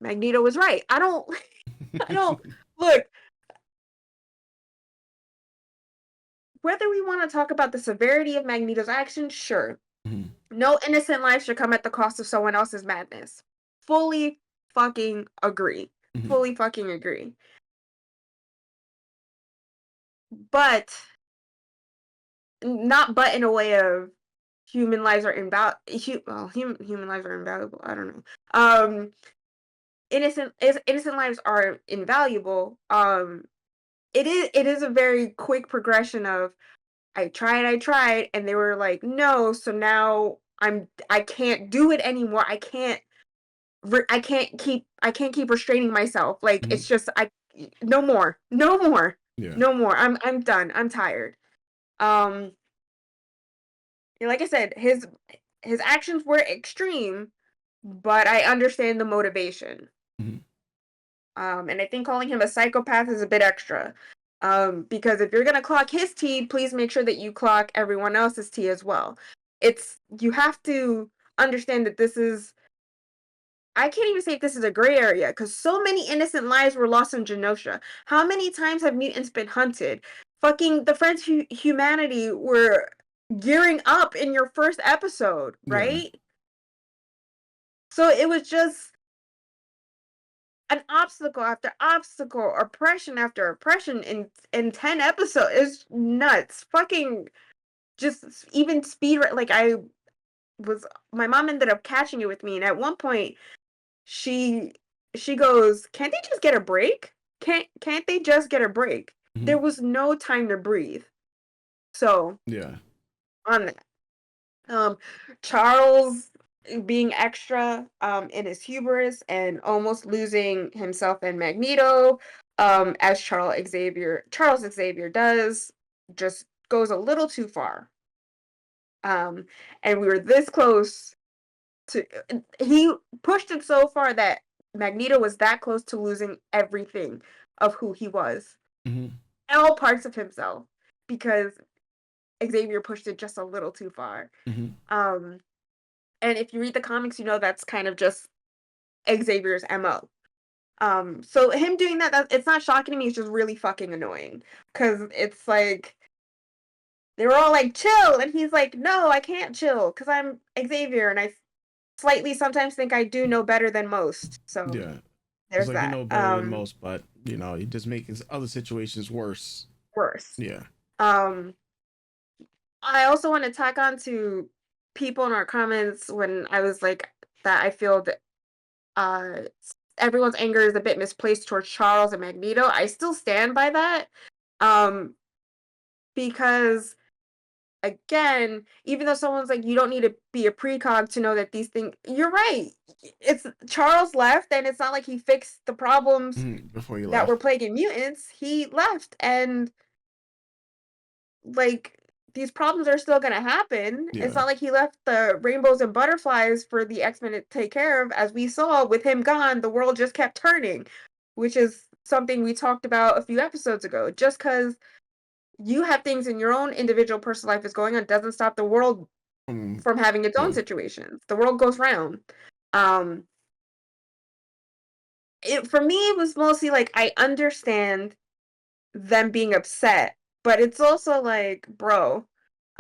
Magneto was right. I don't look. Whether we want to talk about the severity of Magneto's actions, sure. No innocent life should come at the cost of someone else's madness. Fully fucking agree. Fully fucking agree. But not but in a way of human lives are invaluable. Human lives are invaluable. I don't know. Innocent lives are invaluable. it is a very quick progression of I tried, and they were like, no, so now I can't do it anymore. I can't keep restraining myself. Like it's just no more. Yeah. No more. I'm done. I'm tired. And like I said, his actions were extreme, but I understand the motivation. Mhm. And I think calling him a psychopath is a bit extra. Because if you're gonna clock his T, please make sure that you clock everyone else's T as well. You have to understand that this is I can't even say if this is a gray area because so many innocent lives were lost in Genosha. How many times have mutants been hunted? Fucking the Friends of Humanity were gearing up in your first episode, right? Yeah. So it was just an obstacle after obstacle, oppression after oppression in 10 episodes. It's nuts. Fucking just even speed like my mom ended up catching it with me, and at one point she goes, "Can't they just get a break? Can't they just get a break?" There was no time to breathe. So Yeah. on that, Charles being extra in his hubris and almost losing himself and Magneto, as Charles Xavier does, just goes a little too far. And we were this close to he pushed it so far that Magneto was that close to losing everything of who he was. All parts of himself, because Xavier pushed it just a little too far. And if you read the comics, you know that's kind of just Xavier's MO. So him doing that, it's not shocking to me, it's just really fucking annoying. Cause it's like they were all like, chill, and he's like, no, I can't chill, because I'm Xavier, and I slightly sometimes think I do know better than most. So Yeah. there's It's like you that. know better than most, but you just making other situations worse. Worse. Yeah. I also want to tack on to people in our comments when I was like that I feel that uh everyone's anger is a bit misplaced towards Charles and Magneto. I still stand by that. Because again, even though someone's like, you don't need to be a precog to know that these things, you're right. It's Charles left, and it's not like he fixed the problems before he that were left. plaguing mutants. He left, and like these problems are still gonna happen. Yeah. It's not like he left the rainbows and butterflies for the X-Men to take care of. As we saw with him gone, the world just kept turning, which is something we talked about a few episodes ago. Just because you have things in your own individual personal life is going on doesn't stop the world from having its own situations. The world goes round. For me, it was mostly like I understand them being upset, but it's also like, bro,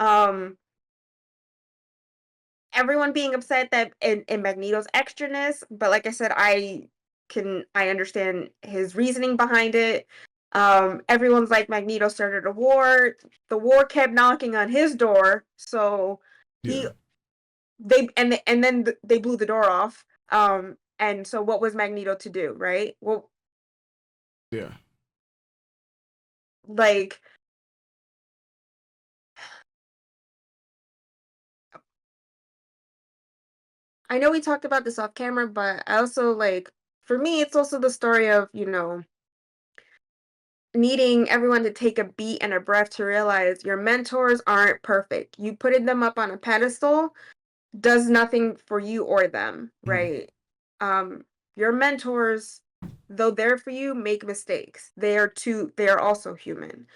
um, everyone being upset that in Magneto's extraness, but like I said, I understand his reasoning behind it. Everyone's like Magneto started a war. The war kept knocking on his door, so he they blew the door off. And so what was Magneto to do, right? Well, yeah. Like I know we talked about this off camera, but I also like for me it's also the story of, needing everyone to take a beat and a breath to realize your mentors aren't perfect. You putting them up on a pedestal does nothing for you or them, right? Your mentors, though they're for you, make mistakes. They are also human.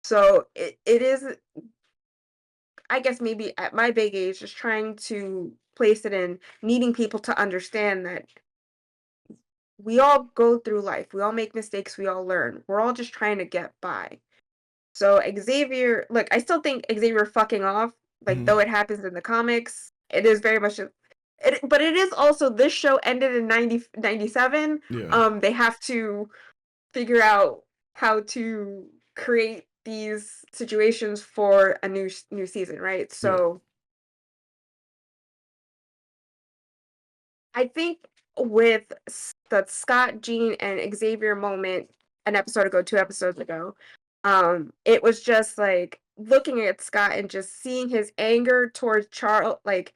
So it is, I guess maybe at my big age, just trying to place it in needing people to understand that we all go through life. We all make mistakes. We all learn. We're all just trying to get by. So Xavier, look, I still think Xavier fucking off, like though it happens in the comics, it is very much but it is also this show ended in 97. Yeah. They have to figure out how to create these situations for a new season, right? So I think with the Scott, Jean, and Xavier moment, an episode ago, 2 episodes ago. It was just like looking at Scott and just seeing his anger towards Charles, like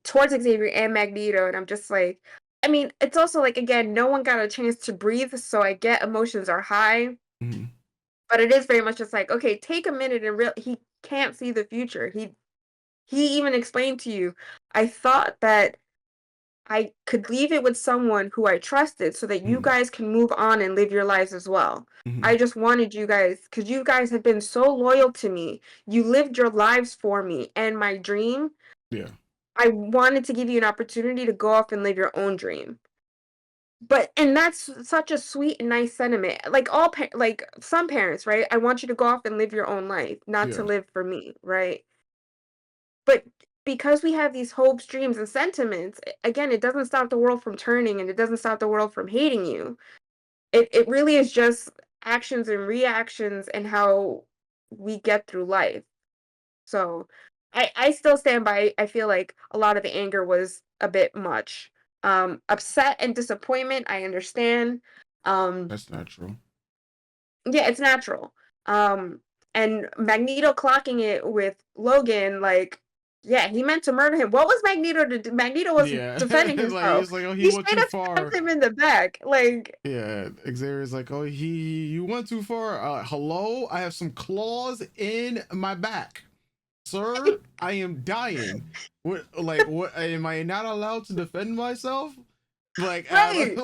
towards Xavier and Magneto, and I'm just like, I mean, it's also like, again, no one got a chance to breathe, so I get emotions are high, but it is very much just like, okay, take a minute and he can't see the future. He even explained to you, I thought that I could leave it with someone who I trusted so that you guys can move on and live your lives as well. I just wanted you guys, because you guys have been so loyal to me. You lived your lives for me and my dream. Yeah. I wanted to give you an opportunity to go off and live your own dream. And that's such a sweet and nice sentiment. Like like some parents, right? I want you to go off and live your own life, not to live for me, right? But because we have these hopes, dreams, and sentiments, again, it doesn't stop the world from turning, and it doesn't stop the world from hating you. It really is just actions and reactions and how we get through life. So I still stand by, I feel like a lot of the anger was a bit much. Upset and disappointment, I understand. That's natural. Yeah, it's natural. And Magneto clocking it with Logan, like, yeah, he meant to murder him. What was Magneto to do? Magneto was defending Like himself. it's like, oh, he He went straight too up far. stabbed him in the back. Like, yeah, Xavier's like, oh, you went too far. Hello, I have some claws in my back, sir. I am dying. What am I not allowed to defend myself? Like, right.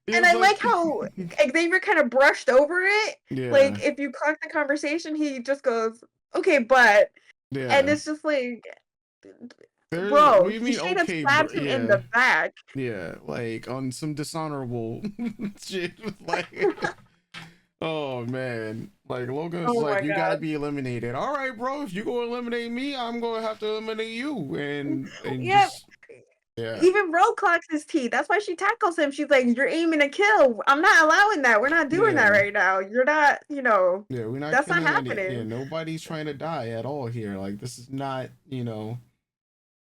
And I like how Xavier kind of brushed over it. Yeah. Like, if you clock the conversation, he just goes, okay, but. Yeah. And it's just like, bro, he straight up stabbed him in the back. Yeah, like on some dishonorable shit. Like, oh man, like Logan's like, you gotta be eliminated. All right, bro, if you go eliminate me, I'm gonna have to eliminate you. And just, yeah. Even Ro clocks his teeth. That's why she tackles him. She's like, "You're aiming to kill. I'm not allowing that. We're not doing that right now. You're not, Yeah, we're not. That's not happening. Yeah, nobody's trying to die at all here. Like, this is not, knock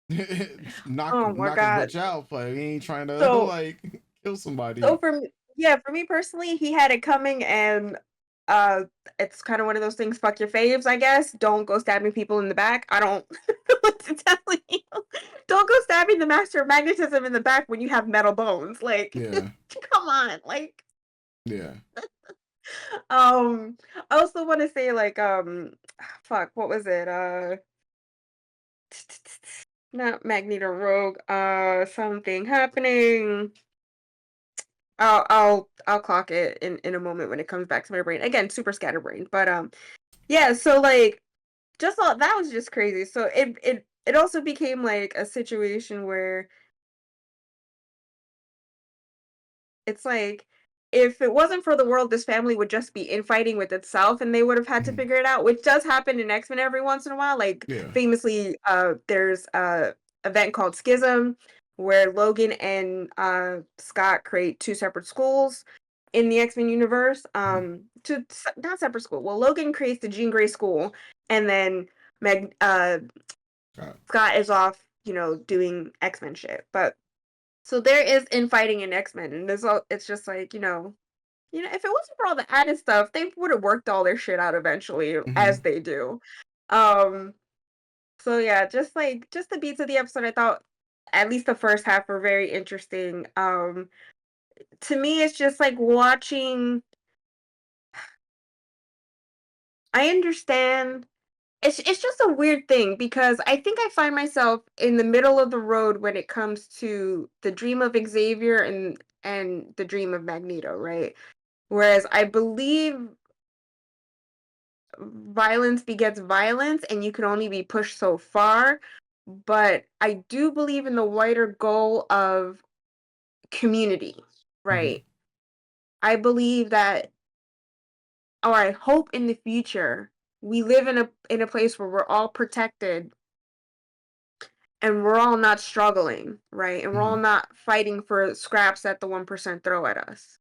a bitch out, but we ain't trying to like kill somebody. So for me personally, he had it coming, and it's kind of one of those things. Fuck your faves, I guess. Don't go stabbing people in the back. I don't know what to tell you. Don't go stabbing the master of magnetism in the back when you have metal bones. Like, come on, like. Yeah. I also want to say, like, fuck, what was it? Not Magneto Rogue. Something happening. I'll clock it in a moment when it comes back to my brain. Again, super scatterbrained. But yeah, so like just all that was just crazy. So it also became like a situation where it's like, if it wasn't for the world, this family would just be infighting with itself, and they would have had to figure it out, which does happen in X-Men every once in a while. Like, famously, there's a event called Schism, where Logan and Scott create two separate schools in the X-Men universe. Not separate school. Well, Logan creates the Jean Grey school, and then Scott is off, doing X-Men shit. But so there is infighting in X-Men, and it's just like, if it wasn't for all the added stuff, they would have worked all their shit out eventually, as they do. So yeah, just the beats of the episode, I thought at least the first half were very interesting. To me, it's just like watching. I understand. It's just a weird thing, because I think I find myself in the middle of the road when it comes to the dream of Xavier and the dream of Magneto, right? Whereas I believe violence begets violence, and you can only be pushed so far. But I do believe in the wider goal of community, right? I believe that, or I hope in the future, we live in a place where we're all protected and we're all not struggling, right? And we're all not fighting for scraps that the 1% throw at us.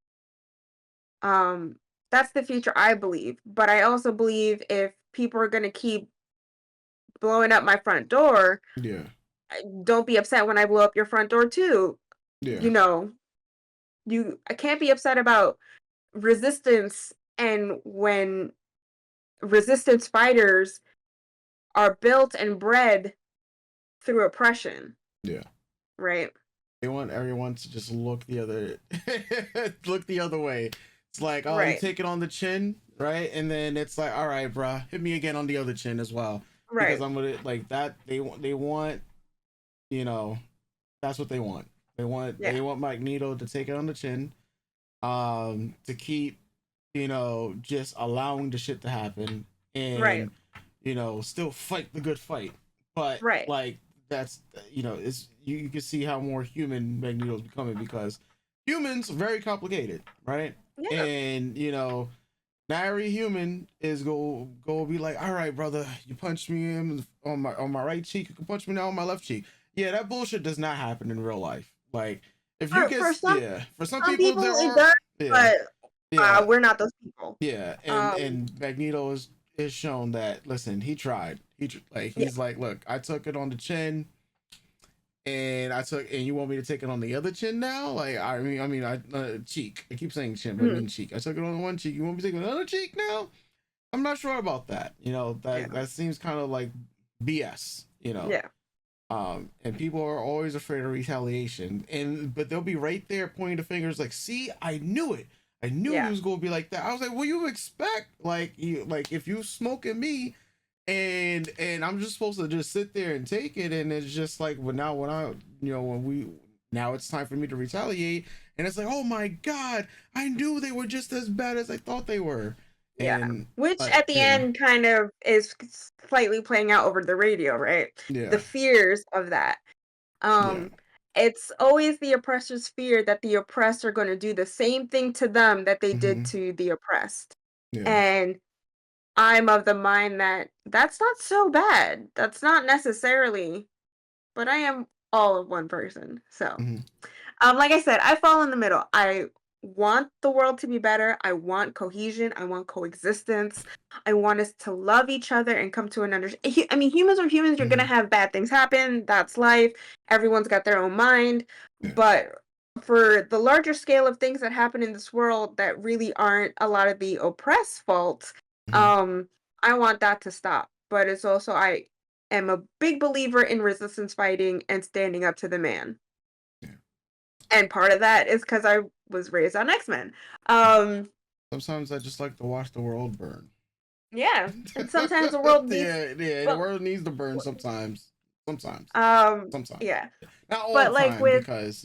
That's the future I believe. But I also believe if people are going to keep blowing up my front door, don't be upset when I blow up your front door too. I can't be upset about resistance and when resistance fighters are built and bred through oppression. Yeah. Right. They want everyone to just look the other way. It's like, oh, you take it on the chin, right? And then it's like, all right, bruh, hit me again on the other chin as well. Right. Because I'm gonna like that. They want, you know, that's what they want. They want Magneto to take it on the chin, to keep, you know, just allowing the shit to happen, and you know, still fight the good fight. But like that's, you know, it's you can see how more human Magneto's becoming, because humans are very complicated, right? Yeah. And you know, not every human is go be like, all right, brother, you punched me on my right cheek, you can punch me now on my left cheek. Yeah, that bullshit does not happen in real life. Like if you get for some people there are, but we're not those people. Yeah, and Magneto is shown that, listen, he tried. He's like, look, I took it on the chin, and you want me to take it on the other chin now? Like, I mean, cheek. I keep saying chin, but I mean cheek. I took it on one cheek. You want me to take it on another cheek now? I'm not sure about that. You know, that seems kind of like BS. You know. Yeah. And people are always afraid of retaliation, but they'll be right there pointing the fingers, like, see, I knew it. I knew he was going to be like that. I was like, what you expect? Like, if you smoking me, and I'm just supposed to just sit there and take it, and it's just like, well, now now it's time for me to retaliate, and it's like, oh my god, I knew they were just as bad as I thought they were. Yeah, which at the end kind of is slightly playing out over the radio, right? Yeah. The fears of that. It's always the oppressor's fear that the oppressed are going to do the same thing to them that they did to the oppressed. Yeah. And I'm of the mind that that's not so bad. That's not necessarily, but I am all of one person. So, like I said, I fall in the middle. I want the world to be better. I want cohesion. I want coexistence. I want us to love each other and come to an understanding. I mean, humans are humans. You're going to have bad things happen. That's life. Everyone's got their own mind. But for the larger scale of things that happen in this world that really aren't a lot of the oppressed faults, I want that to stop. But it's also, I am a big believer in resistance fighting and standing up to the man. And part of that is because I was raised on X-Men. Sometimes I just like to watch the world burn. Yeah, and sometimes the world needs... the world needs to burn sometimes. Sometimes. Yeah. Not all but the like time, with because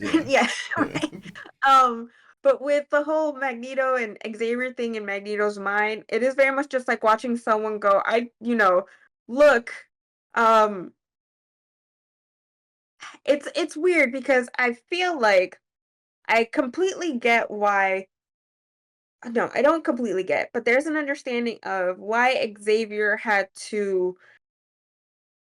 but with the whole Magneto and Xavier thing in Magneto's mind, it is very much just like watching someone go, look, it's weird because I feel like I completely get why. No, I don't completely get, but there's an understanding of why Xavier had to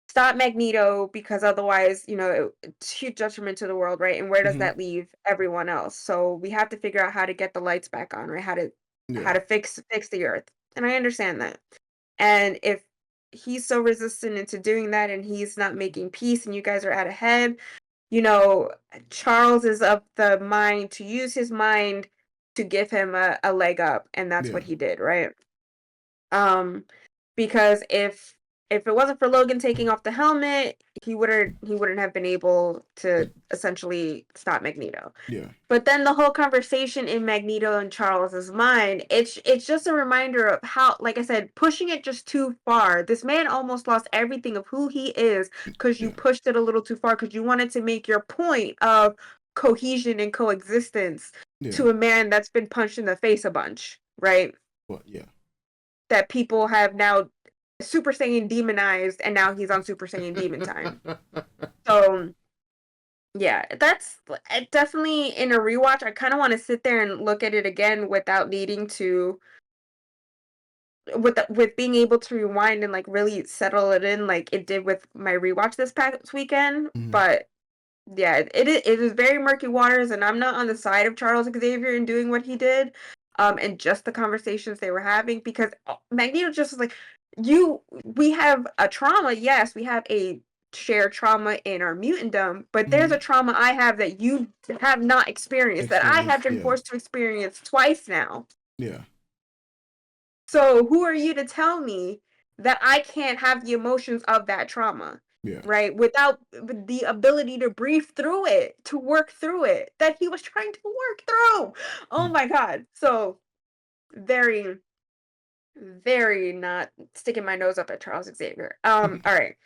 stop Magneto, because otherwise, it's huge detriment to the world, right? And where does that leave everyone else? So we have to figure out how to get the lights back on, right? How to fix the earth. And I understand that. And if he's so resistant into doing that and he's not making peace and you guys are out ahead, Charles is of the mind to use his mind to give him a leg up, and that's what he did, right? Because if it wasn't for Logan taking off the helmet, he wouldn't have been able to essentially stop Magneto. Yeah. But then the whole conversation in Magneto and Charles's mind, it's just a reminder of how, like I said, pushing it just too far. This man almost lost everything of who he is because you pushed it a little too far, because you wanted to make your point of cohesion and coexistence to a man that's been punched in the face a bunch, right? Well, yeah. That people have now Super Saiyan demonized, and now he's on Super Saiyan demon time. So, yeah, that's definitely in a rewatch. I kind of want to sit there and look at it again without needing to, with being able to rewind and like really settle it in, like it did with my rewatch this past weekend. But yeah, it is very murky waters, and I'm not on the side of Charles Xavier in doing what he did, and just the conversations they were having, because Magneto just was like, we have a trauma, yes, we have a shared trauma in our mutantdom, but there's a trauma I have that you have not experienced, that I have been forced to experience twice now. Yeah. So who are you to tell me that I can't have the emotions of that trauma? Yeah. Right? Without the ability to breathe through it, to work through it, that he was trying to work through. Oh my God. So very, very not sticking my nose up at Charles Xavier. All right.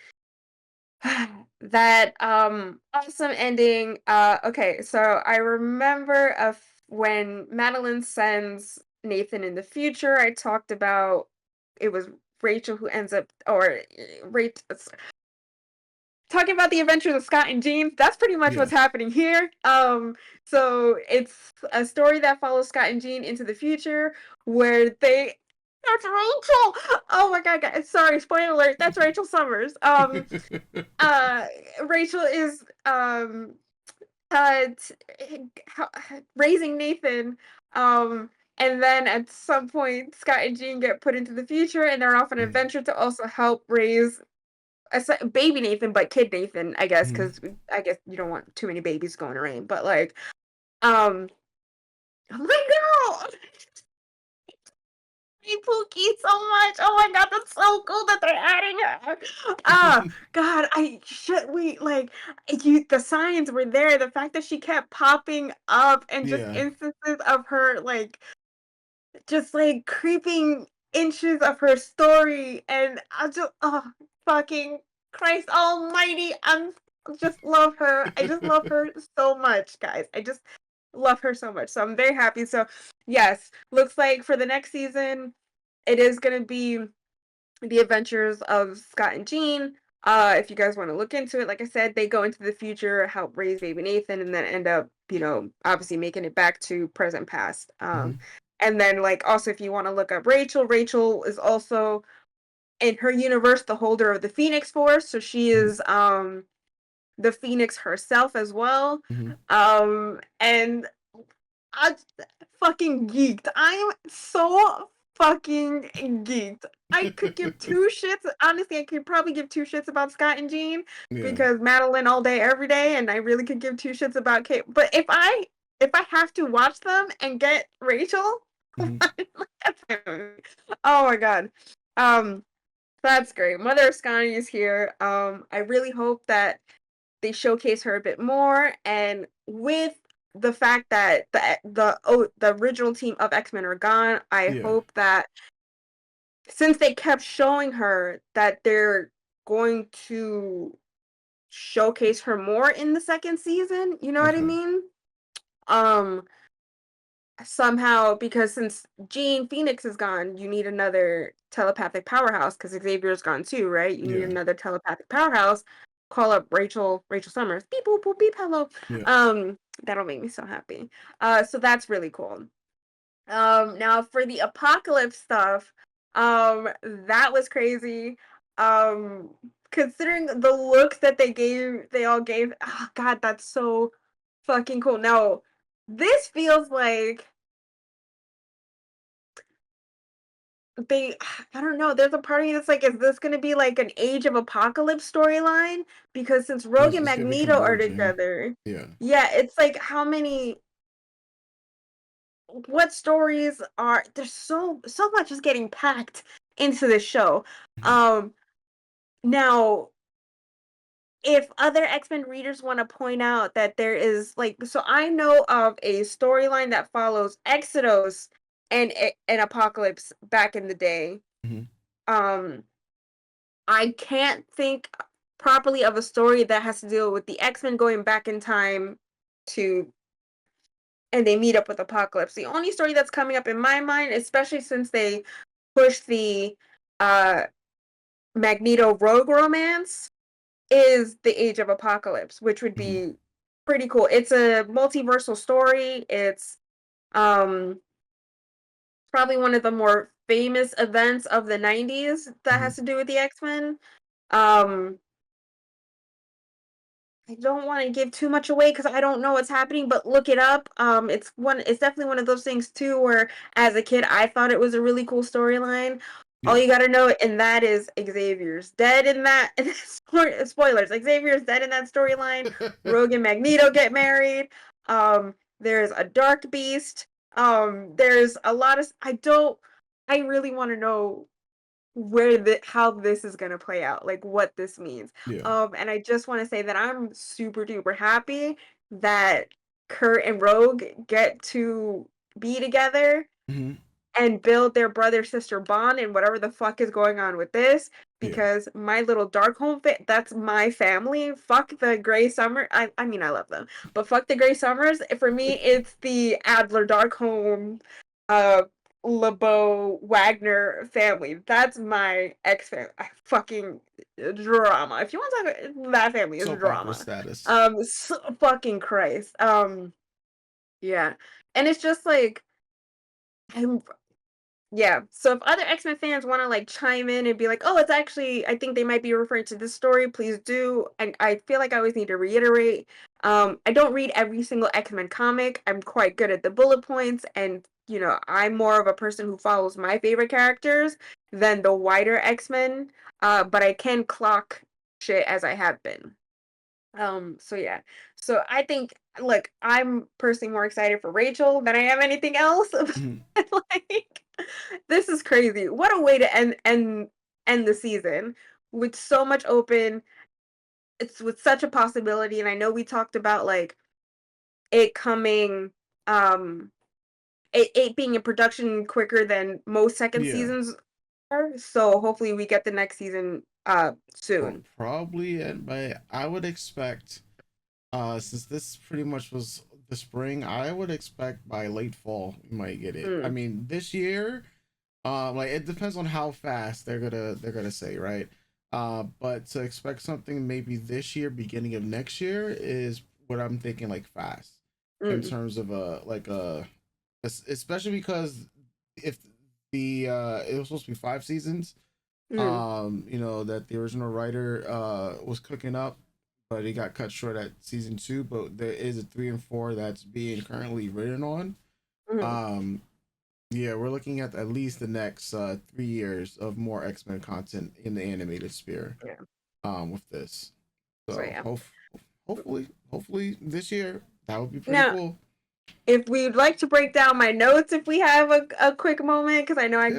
That awesome ending. Okay, so I remember when Madeline sends Nathan in the future, I talked about it was Rachel who ends up, or talking about the adventures of Scott and Jean. That's pretty much what's happening here. So it's a story that follows Scott and Jean into the future where that's Rachel. Oh my God, guys. Sorry, spoiler alert. That's Rachel Summers. Rachel is uh, raising Nathan. And then at some point, Scott and Jean get put into the future, and they're off on an adventure to also help raise baby Nathan, but kid Nathan, I guess, because I guess you don't want too many babies going around. But like, my girl. Pookie so much. Oh my God, that's so cool that they're adding her. God, the signs were there. The fact that she kept popping up and just instances of her just creeping inches of her story, and I just fucking Christ Almighty, just love her. I just love her so much, guys. I just love her so much. So I'm very happy. So yes, looks like for the next season, it is going to be the adventures of Scott and Jean. If you guys want to look into it, like I said, they go into the future, help raise baby Nathan, and then end up, obviously making it back to present past. And then also if you want to look up Rachel is also in her universe the holder of the Phoenix Force, so she is the Phoenix herself as well. And I fucking geeked. I'm so fucking geeked. I could give two shits. Honestly, I could probably give two shits about Scott and Jean because Madeline all day, every day, and I really could give two shits about Kate. But if I have to watch them and get Rachel, that's fine. Oh my God. That's great. Mother of Scotty is here. I really hope that they showcase her a bit more, and with the fact that the original team of X-Men are gone, I hope that since they kept showing her, that they're going to showcase her more in the second season. You know what I mean? Somehow, because since Jean Phoenix is gone, you need another telepathic powerhouse because Xavier's gone too, right? You need another telepathic powerhouse. Call up Rachel Summers. Beep boop boop beep hello. That'll make me so happy. So that's really cool. Now for the apocalypse stuff, that was crazy. Considering the looks that they all gave, oh God, that's so fucking cool. Now, this feels like I don't know, there's a part of me that's like, is this gonna be like an Age of Apocalypse storyline? Because since Rogue and Magneto are together, it's like what stories are there's so much is getting packed into this show. Now, if other X-Men readers want to point out that there is so I know of a storyline that follows Exodus and Apocalypse back in the day. I can't think properly of a story that has to deal with the X-Men going back in time and they meet up with Apocalypse. The only story that's coming up in my mind, especially since they pushed the Magneto Rogue romance, is the Age of Apocalypse, which would be pretty cool. It's a multiversal story. It's probably one of the more famous events of the 90s that has to do with the X-Men. I don't want to give too much away because I don't know what's happening, but look it up. It's definitely one of those things too where as a kid I thought it was a really cool storyline. All you gotta know, and that is Xavier's dead in that. Spoilers: Xavier's dead in that storyline. Rogue and Magneto get married. There's a Dark Beast. There's a lot of I really want to know how this is gonna play out, like what this means. Yeah. And I just want to say that I'm super duper happy that Kurt and Rogue get to be together Mm-hmm. and build their brother sister bond and whatever the fuck is going on with this. Because my little that's my family. Fuck the Grey Summer. I mean I love them, but fuck the Grey Summers. For me, it's the Adler Darkholme, LeBeau Wagner family. That's my ex family. Fucking drama. If you want to talk about that family, is Soap opera drama. status. Fucking Christ. Yeah, and it's just like I'm. Yeah. So if other X-Men fans want to like chime in and be like, "Oh, it's actually I think they might be referring to this story," please do. And I feel like I always need to reiterate, I don't read every single X-Men comic. I'm quite good at the bullet points, and I'm more of a person who follows my favorite characters than the wider X-Men. But I can clock shit as I have been. So yeah. So I think look, I'm personally more excited for Rachel than I am anything else. Mhm. Like this is crazy. What a way to end the season with so much open. It's with such a possibility, and I know we talked about like it coming um it being in production quicker than most second Yeah. seasons are. So hopefully we get the next season soon. Probably, and by I would expect, since this pretty much was the spring, I would expect by late fall we might get it. I mean, this year, like it depends on how fast they're gonna say, right? But to expect something maybe this year, beginning of next year, is what I'm thinking, like fast in terms of especially because if the it was supposed to be 5 seasons, that the original writer was cooking up, but it got cut short at season 2. But there is a 3 and 4 that's being currently written on. Yeah, we're looking at least the next 3 years of more X-Men content in the animated sphere. Yeah. With this, so So yeah. hopefully this year that would be pretty Now, cool. if we'd like to break down my notes, if we have a quick moment, because I know I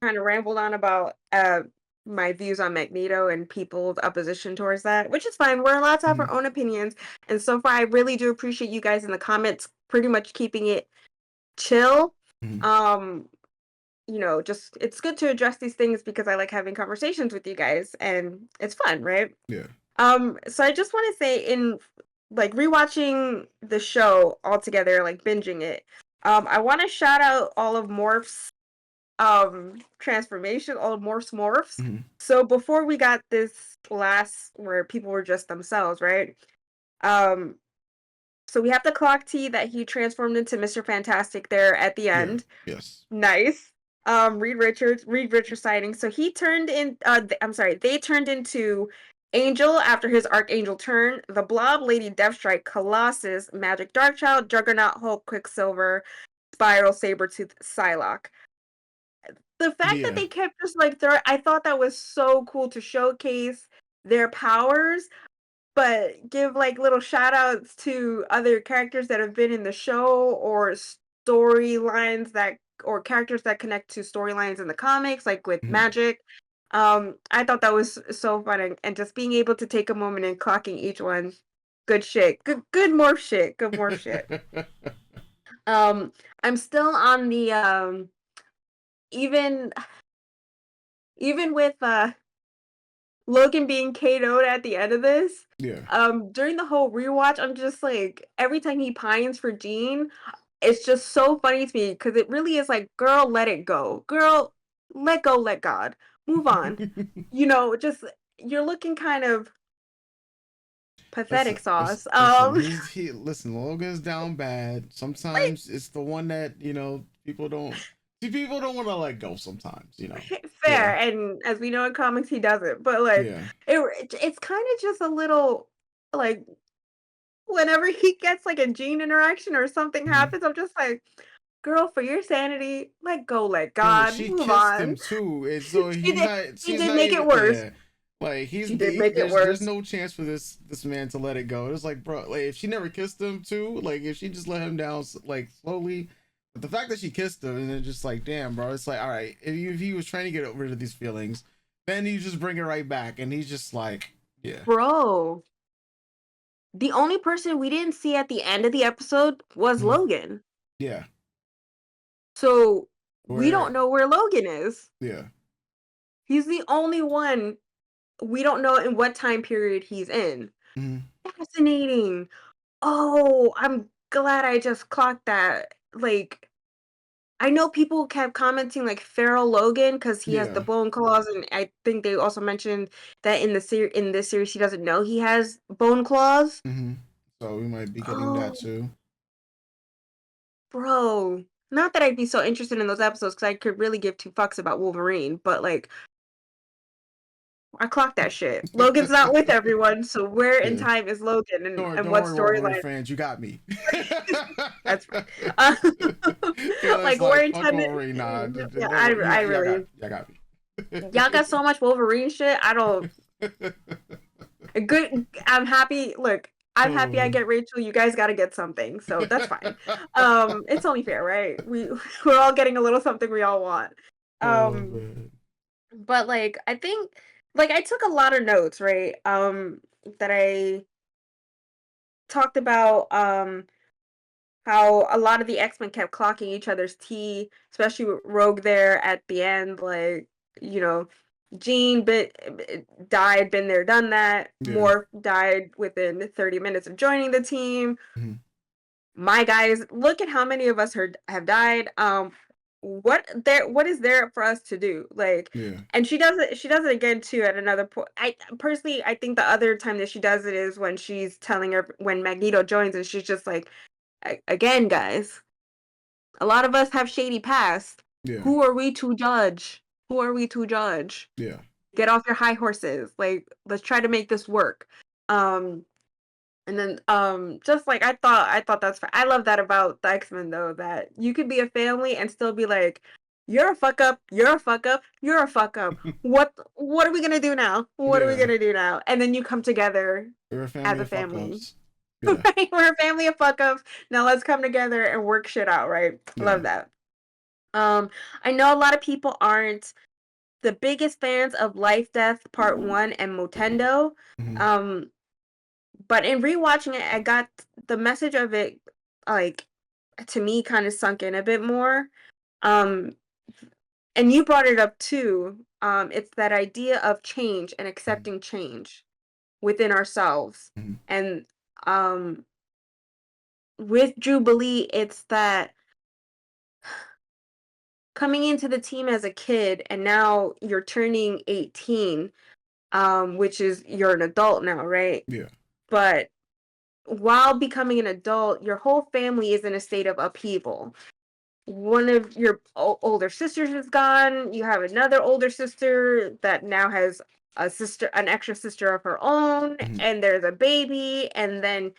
kind of rambled on about my views on Magneto and people's opposition towards that, which is fine. We're allowed to have our own opinions, and so far, I really do appreciate you guys in the comments, pretty much keeping it chill. Just it's good to address these things because I like having conversations with you guys, and it's fun, right? Yeah. So I just want to say in like rewatching the show all together, like binging it, I want to shout out all of Morph's transformation, all of Morph's. So before we got this last where people were just themselves, right? So we have the clock T that he transformed into Mr. Fantastic there at the end. Yes. Nice. Reed Richards sighting. So he turned in they turned into Angel after his Archangel turn, the Blob, Lady Deathstrike, Colossus, Magic Darkchild, Juggernaut, Hulk, Quicksilver, Spiral, Sabretooth, Psylocke. The fact that they kept just like I thought that was so cool to showcase their powers, but give like little shout outs to other characters that have been in the show or storylines or characters that connect to storylines in the comics, like with Magic. I thought that was so fun, and just being able to take a moment and clocking each one. Good shit. Good morph shit. Good morph shit. I'm still on the even with Logan being KO'd at the end of this. During the whole rewatch, I'm just like, every time he pines for Jean, it's just so funny to me because it really is like, girl, let it go. Girl, let go, let God. Move on. Just you're looking kind of pathetic, sauce. Listen, Logan's down bad. Sometimes it's the one that people don't want to let go. Sometimes fair, and as we know in comics, he doesn't. But like, it's kind of just a little like whenever he gets like a Jean interaction or something happens, I'm just like, girl, for your sanity, let go, let God, she move kissed on. him too, and so she did make it worse. Like it worse. There's no chance for this man to let it go. It's like, bro, like if she never kissed him too, like if she just let him down like slowly, But the fact that she kissed him and then just like, damn, bro, it's like, all right, if he was trying to get rid of these feelings, then you just bring it right back, and he's just like, yeah, bro. The only person we didn't see at the end of the episode was Logan. Yeah. So we don't know where Logan is. Yeah. He's the only one we don't know in what time period he's in. Fascinating. Oh, I'm glad I just clocked that. Like, I know people kept commenting like feral Logan because he has the bone claws, and I think they also mentioned that in this series he doesn't know he has bone claws. So we might be getting that too. Bro, not that I'd be so interested in those episodes because I could really give two fucks about Wolverine, but like, I clocked that shit. Logan's not with everyone, so where in time is Logan, and what storyline? Fans, you got me. That's right. Like where in time? Yeah, I really. Y'all got me. Y'all got so much Wolverine shit. I don't. Good. I'm happy. Look, I'm happy I get Rachel. You guys got to get something, so that's fine. It's only fair, right? We're all getting a little something we all want. But like, I think, like, I took a lot of notes, right? That I talked about how a lot of the X-Men kept clocking each other's tea, especially with Rogue there at the end. Like, you know, Jean died, been there, done that. Morph died within 30 minutes of joining the team. My guys, look at how many of us have died. What is there for us to do? Like, and she does it again too at another point. I personally, I think the other time that she does it is when she's telling her, when Magneto joins, and she's just like, again, guys, a lot of us have shady past. Who are we to judge? Who are we to judge? Get off your high horses. Like, let's try to make this work. And then just like I thought I love that about the X-Men though, that you could be a family and still be like, you're a fuck up, you're a fuck up, you're a fuck up. What are we gonna do now? What are we gonna do now? And then you come together as a family. Right? We're a family of fuck ups. Now let's come together and work shit out, right? Love that. I know a lot of people aren't the biggest fans of Life Death Part 1 and Motendo. But in rewatching it, I got the message of it, like, to me, kind of sunk in a bit more. And you brought it up too. It's that idea of change and accepting change within ourselves. And with Jubilee, it's that coming into the team as a kid, and now you're turning 18, which is, you're an adult now, right? But while becoming an adult, your whole family is in a state of upheaval. One of your older sisters is gone. You have another older sister that now has an extra sister of her own, and there's a baby, and then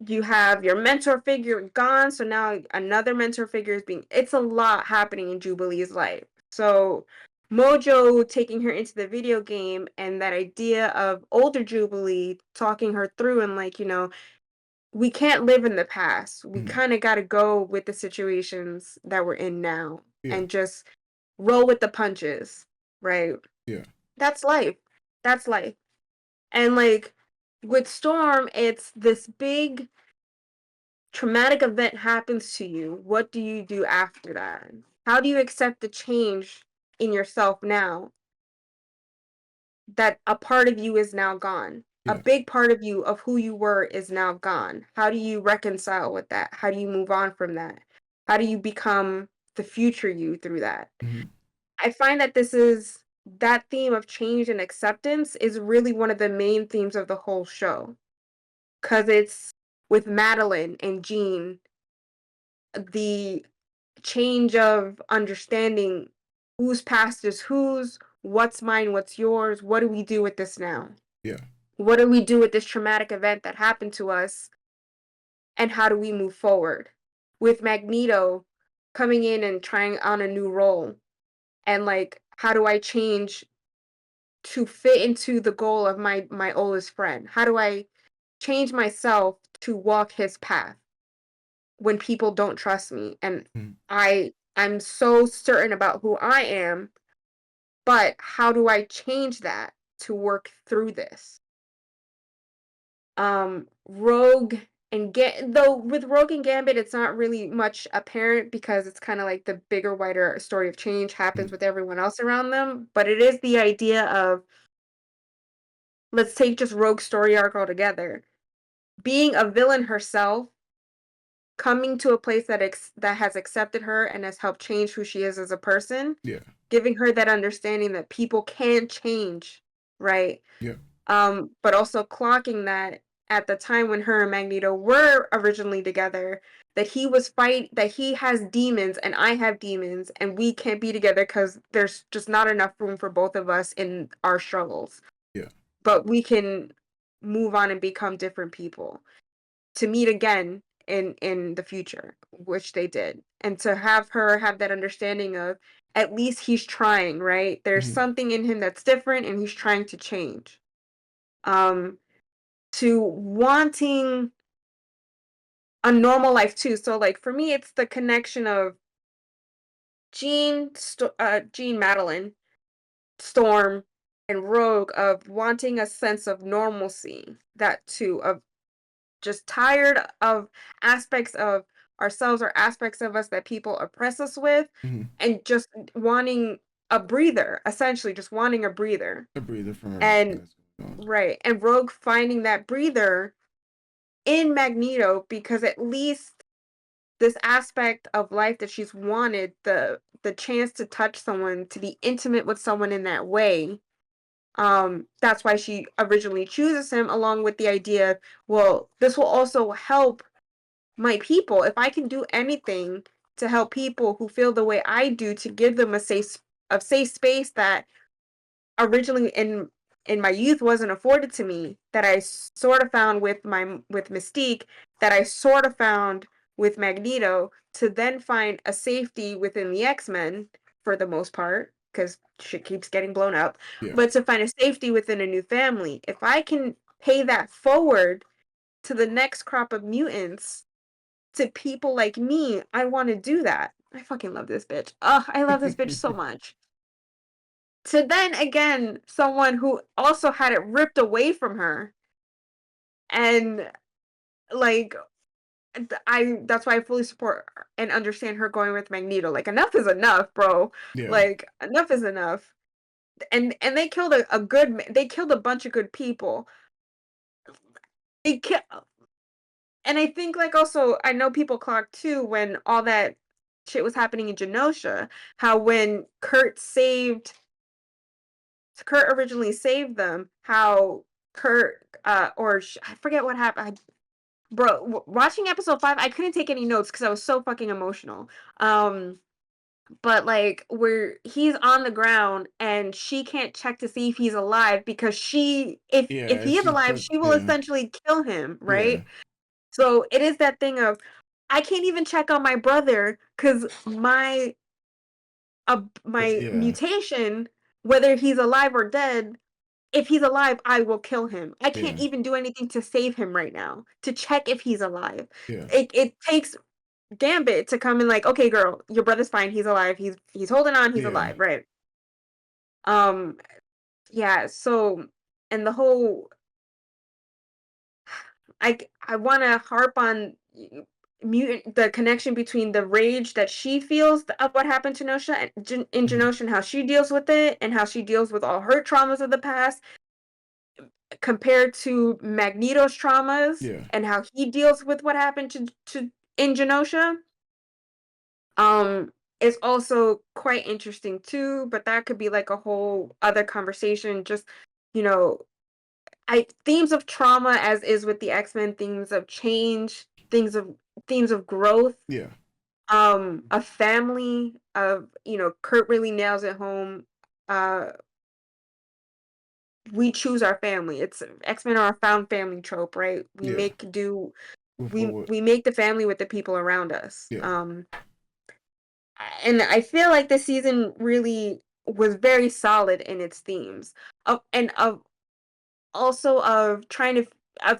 you have your mentor figure gone. So now another mentor figure is it's a lot happening in Jubilee's life. So Mojo taking her into the video game, and that idea of older Jubilee talking her through, and like, you know, we can't live in the past. We kind of got to go with the situations that we're in now and just roll with the punches, right? That's life. That's life. And like with Storm, it's this big traumatic event happens to you. What do you do after that? How do you accept the change in yourself now that a part of you is now gone? A big part of you, of who you were, is now gone. How do you reconcile with that? How do you move on from that? How do you become the future you through that? I find that that theme of change and acceptance is really one of the main themes of the whole show. Because it's with Madeline and Jean, the change of understanding whose past is whose, what's mine, what's yours, what do we do with this now? What do we do with this traumatic event that happened to us? And how do we move forward? With Magneto coming in and trying on a new role. And like, how do I change to fit into the goal of my oldest friend? How do I change myself to walk his path? when people don't trust me, and Mhm. I'm so certain about who I am, but how do I change that to work through this? Rogue and get though with Rogue and Gambit, it's not really much apparent because it's kind of like the bigger, wider story of change happens Mhm. with everyone else around them. But it is the idea of, let's take just Rogue's story arc altogether. Being a villain herself, coming to a place that has accepted her and has helped change who she is as a person, Yeah. giving her that understanding that people can change, right? Yeah. But also clocking that at the time when her and Magneto were originally together, that he has demons and I have demons, and we can't be together because there's just not enough room for both of us in our struggles. Yeah. But we can move on and become different people to meet again in the future, which they did. And to have her have that understanding of, at least he's trying, right? There's Mhm. something in him that's different and he's trying to change. Um to wanting a normal life too. So like for me it's the connection of Jean, Madeline, Storm, and Rogue, of wanting a sense of normalcy. That too, of just tired of aspects of ourselves or aspects of us that people oppress us with, Mhm. and just wanting a breather, essentially just wanting a breather. A breather from everything And that's going on. right, and Rogue finding that breather in Magneto, because at least this aspect of life that she's wanted, the chance to touch someone, to be intimate with someone in that way, that's why she originally chooses him, along with the idea, well, this will also help my people. If I can do anything to help people who feel the way I do, to give them a safe space that originally in my youth wasn't afforded to me, that I sort of found with Mystique, that I sort of found with Magneto, to then find a safety within the X-Men for the most part, because shit keeps getting blown up, Yeah. but to find a safety within a new family. If I can pay that forward to the next crop of mutants, to people like me, I want to do that. I fucking love this bitch. Ugh, I love this bitch so much. To then again, someone who also had it ripped away from her, and like, that's why I fully support and understand her going with Magneto. Like, enough is enough, bro. Yeah. Like, enough is enough. And they killed they killed a bunch of good people. They kill And I think, like, also, I know people clocked too when all that shit was happening in Genosha, how when Kurt originally saved them, how Kurt, I forget what happened. Bro, watching episode 5, I couldn't take any notes because I was so fucking emotional. But like, where he's on the ground and she can't check to see if he's alive, because if Yeah. he is She alive, took. she will Yeah. essentially kill him, Yeah. right? So it is that thing of, I can't even check on my brother because my Yeah. mutation, whether he's alive or dead, if he's alive, I will kill him. I can't Yeah. even do anything to save him right now, to check if he's alive. Yeah. It takes Gambit to come in, like, okay, girl, your brother's fine. He's alive. He's holding on. He's Yeah. alive, right? Um, yeah. So, and the whole, I want to harp on mutant the connection between the rage that she feels of what happened to Genosha, and in Mhm. Genosha, and how she deals with it, and how she deals with all her traumas of the past, compared to Magneto's traumas, Yeah. and how he deals with what happened to in Genosha. Is also quite interesting too, but that could be like a whole other conversation. Just, you know, I themes of trauma, as is with the X-Men, themes of change, themes of growth, Yeah. a family, of, Kurt really nails it home. Uh we choose our family. It's X-Men are a found family trope, right? We Yeah. make do With we what? we make the family with the people around us. Yeah. And I feel like this season really was very solid in its themes, of also of trying to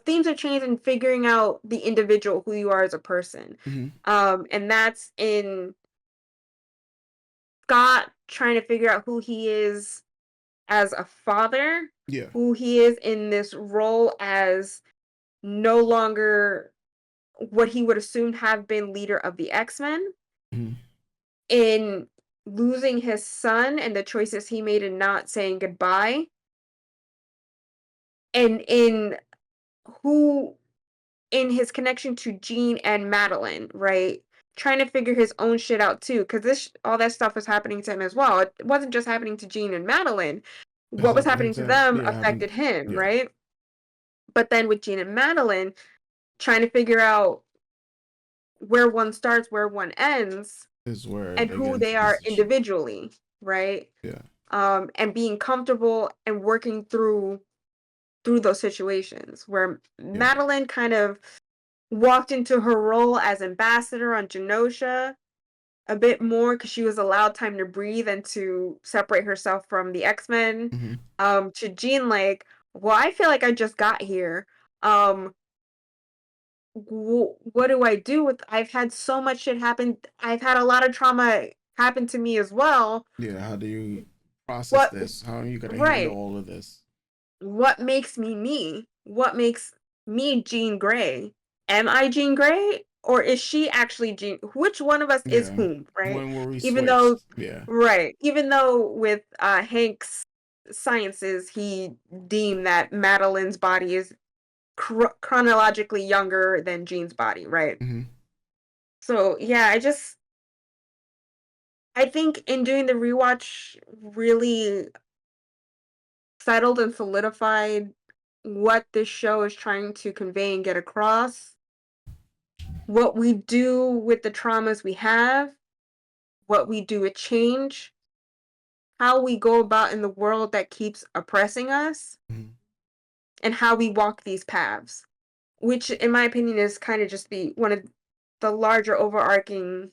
themes of change and figuring out the individual, who you are as a person. And that's in Scott trying to figure out who he is as a father, who he is in this role as no longer what he would assume have been leader of the X-Men, in losing his son and the choices he made in not saying goodbye, and in his connection to Jean and Madeline, right? Trying to figure his own shit out too, because all that stuff was happening to him as well. It wasn't just happening to Jean and Madeline. What was happening to them affected him, right? But then with Jean and Madeline, trying to figure out where one starts, where one ends, is where and who they are individually, right? And being comfortable and working through those situations where Madeline kind of walked into her role as ambassador on Genosha a bit more because she was allowed time to breathe and to separate herself from the X-Men. To Jean, like, well, I feel like I just got here. What do I do with? I've had so much shit happen. I've had a lot of trauma happen to me as well. Yeah, how do you process this? How are you gonna handle all of this? What makes me me? What makes me Jean Grey? Am I Jean Grey? Or is she actually Jean? Which one of us is whom, right? When were we Even switched? though, right. Even though with Hank's sciences, he deemed that Madeline's body is chronologically younger than Jean's body, right? So, yeah, I think in doing the rewatch, really settled and solidified what this show is trying to convey and get across, what we do with the traumas we have, what we do with change, how we go about in the world that keeps oppressing us, and how we walk these paths, which in my opinion is kind of just one of the larger overarching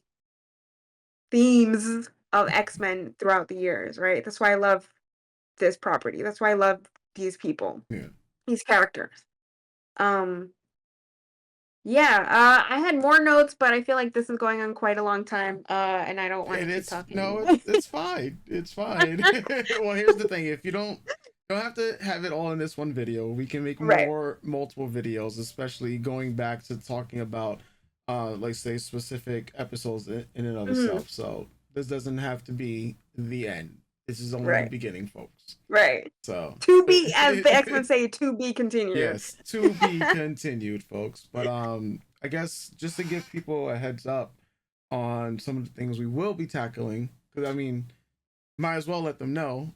themes of X-Men throughout the years, right? That's why I love this property. That's why I love these people. These characters. I had more notes, but I feel like this is going on quite a long time, and I don't want to keep talking. No, it's fine. It's fine. Well, here's the thing: if you don't have to have it all in this one video. We can make multiple videos, especially going back to talking about, like say specific episodes in and of itself. So this doesn't have to be the end. This is only the beginning, folks. Right. So to be, as the X-Men say, to be continued. Yes, to be continued, folks. But I guess just to give people a heads up on some of the things we will be tackling, because I mean, might as well let them know.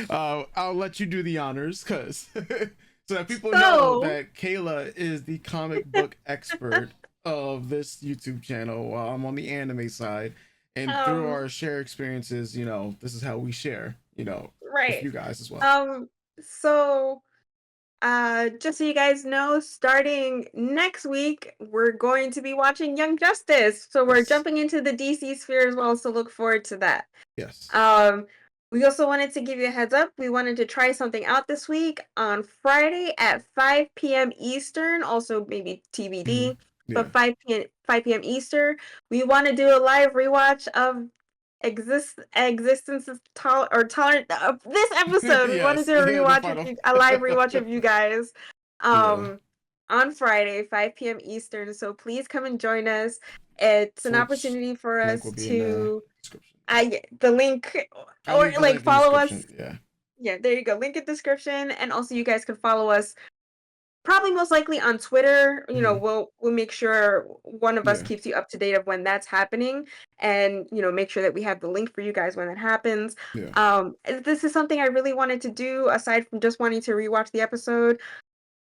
I'll let you do the honors, because so that people know that Kayla is the comic book expert of this YouTube channel, while I'm on the anime side. And through our share experiences, you know, this is how we share, you know, with you guys as well. So just so you guys know, starting next week, we're going to be watching Young Justice. So we're jumping into the DC sphere as well, so look forward to that. Yes. We also wanted to give you a heads up. We wanted to try something out this week on Friday at 5 p.m. Eastern, also maybe TBD. But 5 p.m. Eastern, we want to do a live rewatch of Existence is Tolerant of this episode. We want to do a live rewatch of you guys on Friday, 5 p.m. Eastern. So please come and join us. It's an opportunity for us to the link or like follow us. Yeah, there you go. Link in description, and also you guys can follow us. Probably most likely on Twitter. You know, we'll make sure one of us keeps you up to date of when that's happening, and you know, make sure that we have the link for you guys when that happens. This is something I really wanted to do aside from just wanting to rewatch the episode.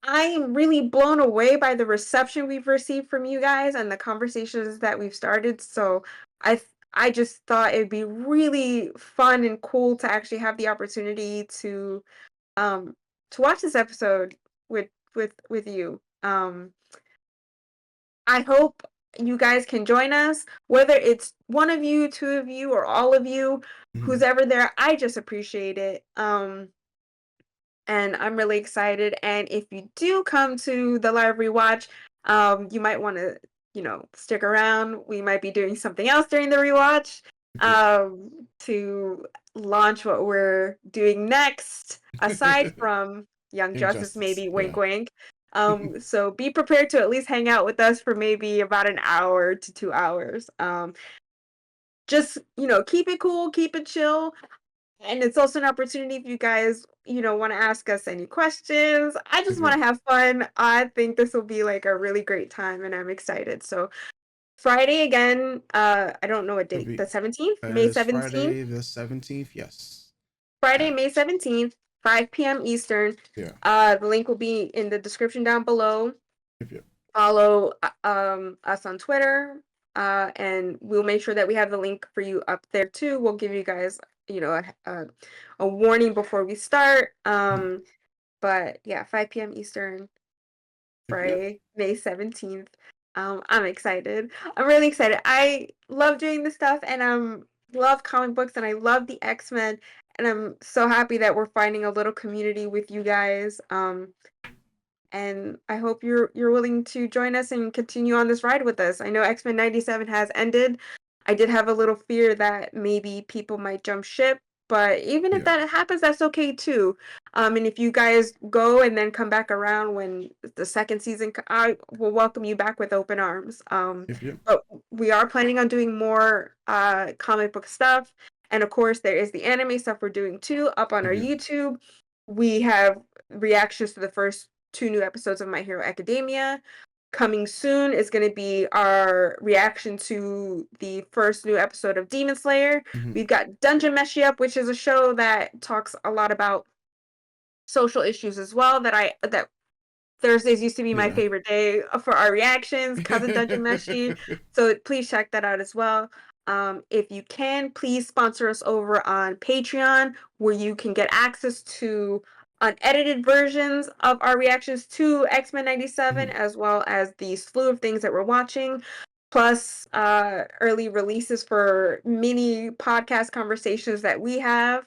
I am really blown away by the reception we've received from you guys and the conversations that we've started. So I just thought it'd be really fun and cool to actually have the opportunity to watch this episode with you. I hope you guys can join us, whether it's one of you, two of you, or all of you, who's ever there. I just appreciate it. And and I'm really excited. And if you do come to the live rewatch, you might want to, stick around. We might be doing something else during the rewatch to launch what we're doing next, aside from Young Justice, maybe wink wink. So be prepared to at least hang out with us for maybe about an hour to 2 hours. Just, keep it cool, keep it chill. And it's also an opportunity if you guys, want to ask us any questions. I just want to have fun. I think this will be like a really great time, and I'm excited. So Friday again, I don't know what date, the 17th? May 17th? Friday the 17th, yes. Friday, May 17th, 5 p.m. Eastern. Yeah. The link will be in the description down below. Yeah. Follow us on Twitter, and we'll make sure that we have the link for you up there too. We'll give you guys, a warning before we start. But yeah, 5 p.m. Eastern, Friday, May 17th. I'm excited. I'm really excited. I love doing this stuff, and love comic books, and I love the X-Men, and I'm so happy that we're finding a little community with you guys. And I hope you're willing to join us and continue on this ride with us. I know X-Men 97 has ended. I did have a little fear that maybe people might jump ship, but even if that happens, that's okay too. And if you guys go and then come back around when the second season, I will welcome you back with open arms. But we are planning on doing more comic book stuff. And of course, there is the anime stuff we're doing too up on our YouTube. We have reactions to the first 2 new episodes of My Hero Academia. Coming soon is going to be our reaction to the first new episode of Demon Slayer. We've got Dungeon Meshi Up, which is a show that talks a lot about social issues as well. That Thursdays used to be my favorite day for our reactions, Cousin Dungeon Meshi. So please check that out as well. If you can, please sponsor us over on Patreon, where you can get access to unedited versions of our reactions to X-Men 97, as well as the slew of things that we're watching, plus early releases for mini podcast conversations that we have.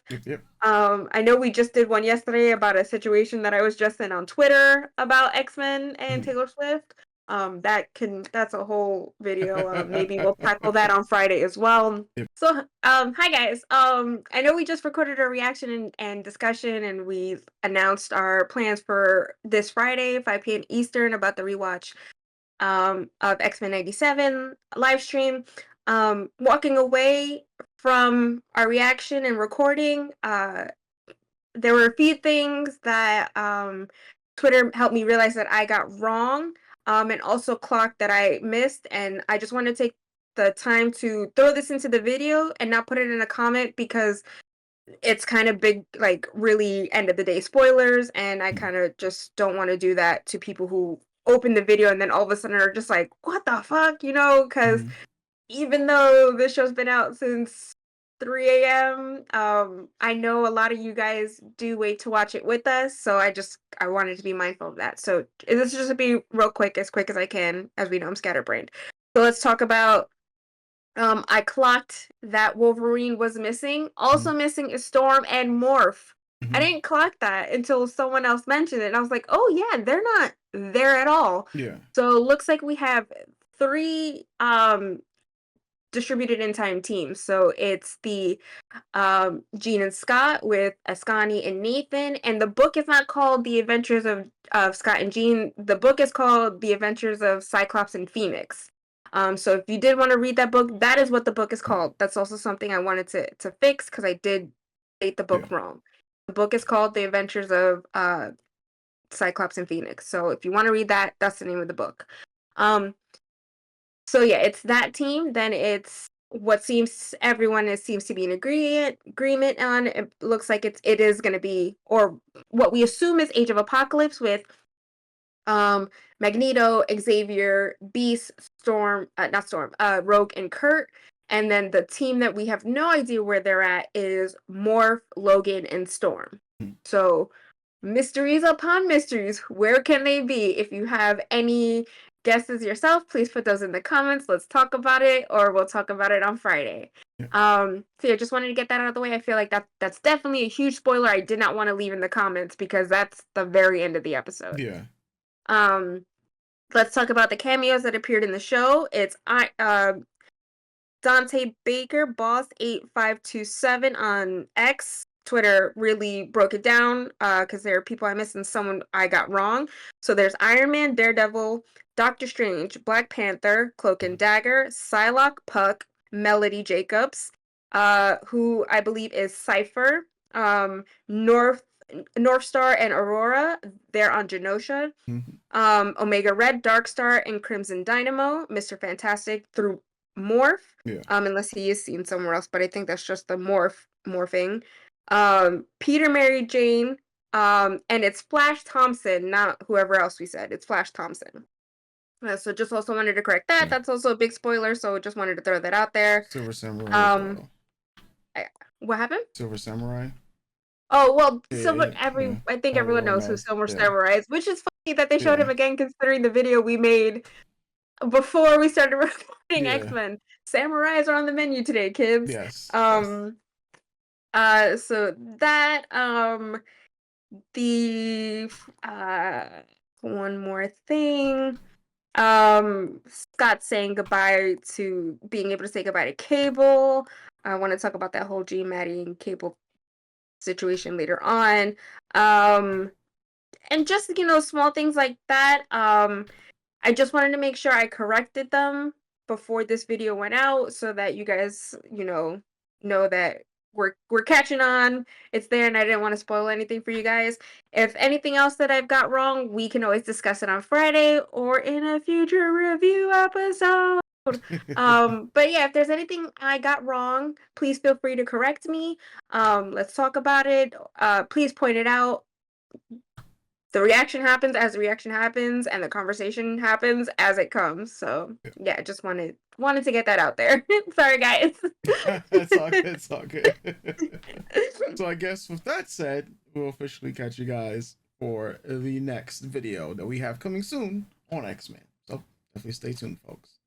I know we just did one yesterday about a situation that I was just in on Twitter about X-Men and Taylor Swift. That's a whole video. Maybe we'll tackle that on Friday as well. So, hi guys. I know we just recorded a reaction and discussion, and we announced our plans for this Friday, 5 p.m. Eastern, about the rewatch of X-Men 97 live stream. Walking away from our reaction and recording, there were a few things that Twitter helped me realize that I got wrong, and also clocked that I missed, and I just want to take the time to throw this into the video and not put it in a comment, because it's kind of big, like really end of the day spoilers, and I kind of just don't want to do that to people who open the video and then all of a sudden are just like, what the fuck, because even though this show's been out since 3 a.m., I know a lot of you guys do wait to watch it with us, so I wanted to be mindful of that. So this is just to be real quick as I can, as we know I'm scatterbrained. So let's talk about, I clocked that Wolverine was missing. Also missing is Storm and Morph. I didn't clock that until someone else mentioned it, and I was like, oh yeah, they're not there at all. So it looks like we have 3 distributed in time teams. So it's the Jean and Scott with Ascani and Nathan, and the book is not called The Adventures of Scott and Jean. The book is called The Adventures of Cyclops and Phoenix. So if you did want to read that book, that is what the book is called. That's also something I wanted to fix, because I did state the book wrong. The book is called The Adventures of Cyclops and Phoenix. So if you want to read that, that's the name of the book. So yeah, it's that team. Then it's what everyone seems to be in agreement on. It looks like it is going to be, or what we assume is, Age of Apocalypse with Magneto, Xavier, Beast, Rogue, and Kurt. And then the team that we have no idea where they're at is Morph, Logan, and Storm. So mysteries upon mysteries. Where can they be? If you have any guesses yourself, please put those in the comments. Let's talk about it, or we'll talk about it on Friday. So yeah, just wanted to get that out of the way. I feel like that's definitely a huge spoiler I did not want to leave in the comments because that's the very end of the episode. Yeah. Let's talk about the cameos that appeared in the show. It's Dante Baker, Boss8527 on X. Twitter really broke it down because there are people I missed and someone I got wrong. So there's Iron Man, Daredevil, Doctor Strange, Black Panther, Cloak and Dagger, Psylocke, Puck, Melody Jacobs, who I believe is Cypher, North Star and Aurora. They're on Genosha. Omega Red, Darkstar, and Crimson Dynamo. Mr. Fantastic through Morph. Unless he is seen somewhere else, but I think that's just the morphing. Peter, Mary Jane, and it's Flash Thompson, not whoever else we said. It's Flash Thompson. So just also wanted to correct that. That's also a big spoiler, so just wanted to throw that out there. Silver Samurai. What happened? Silver Samurai. Oh well, I think everyone knows who Silver Samurai is, which is funny that they showed him again, considering the video we made before we started recording X-Men. Samurais are on the menu today, kids. Yes. So that the one more thing. Scott saying goodbye to being able to say goodbye to Cable. I want to talk about that whole Jean, Maddie, and Cable situation later on. And just, small things like that. I just wanted to make sure I corrected them before this video went out so that you guys, know that we're catching on. It's there, and I didn't want to spoil anything for you guys. If anything else that I've got wrong, we can always discuss it on Friday or in a future review episode. But yeah, if there's anything I got wrong, please feel free to correct me. Let's talk about it. Please point it out. The reaction happens as the reaction happens, and the conversation happens as it comes. So yeah, just wanted to get that out there. Sorry, guys. It's all good. So I guess with that said, we'll officially catch you guys for the next video that we have coming soon on X-Men. So definitely stay tuned, folks.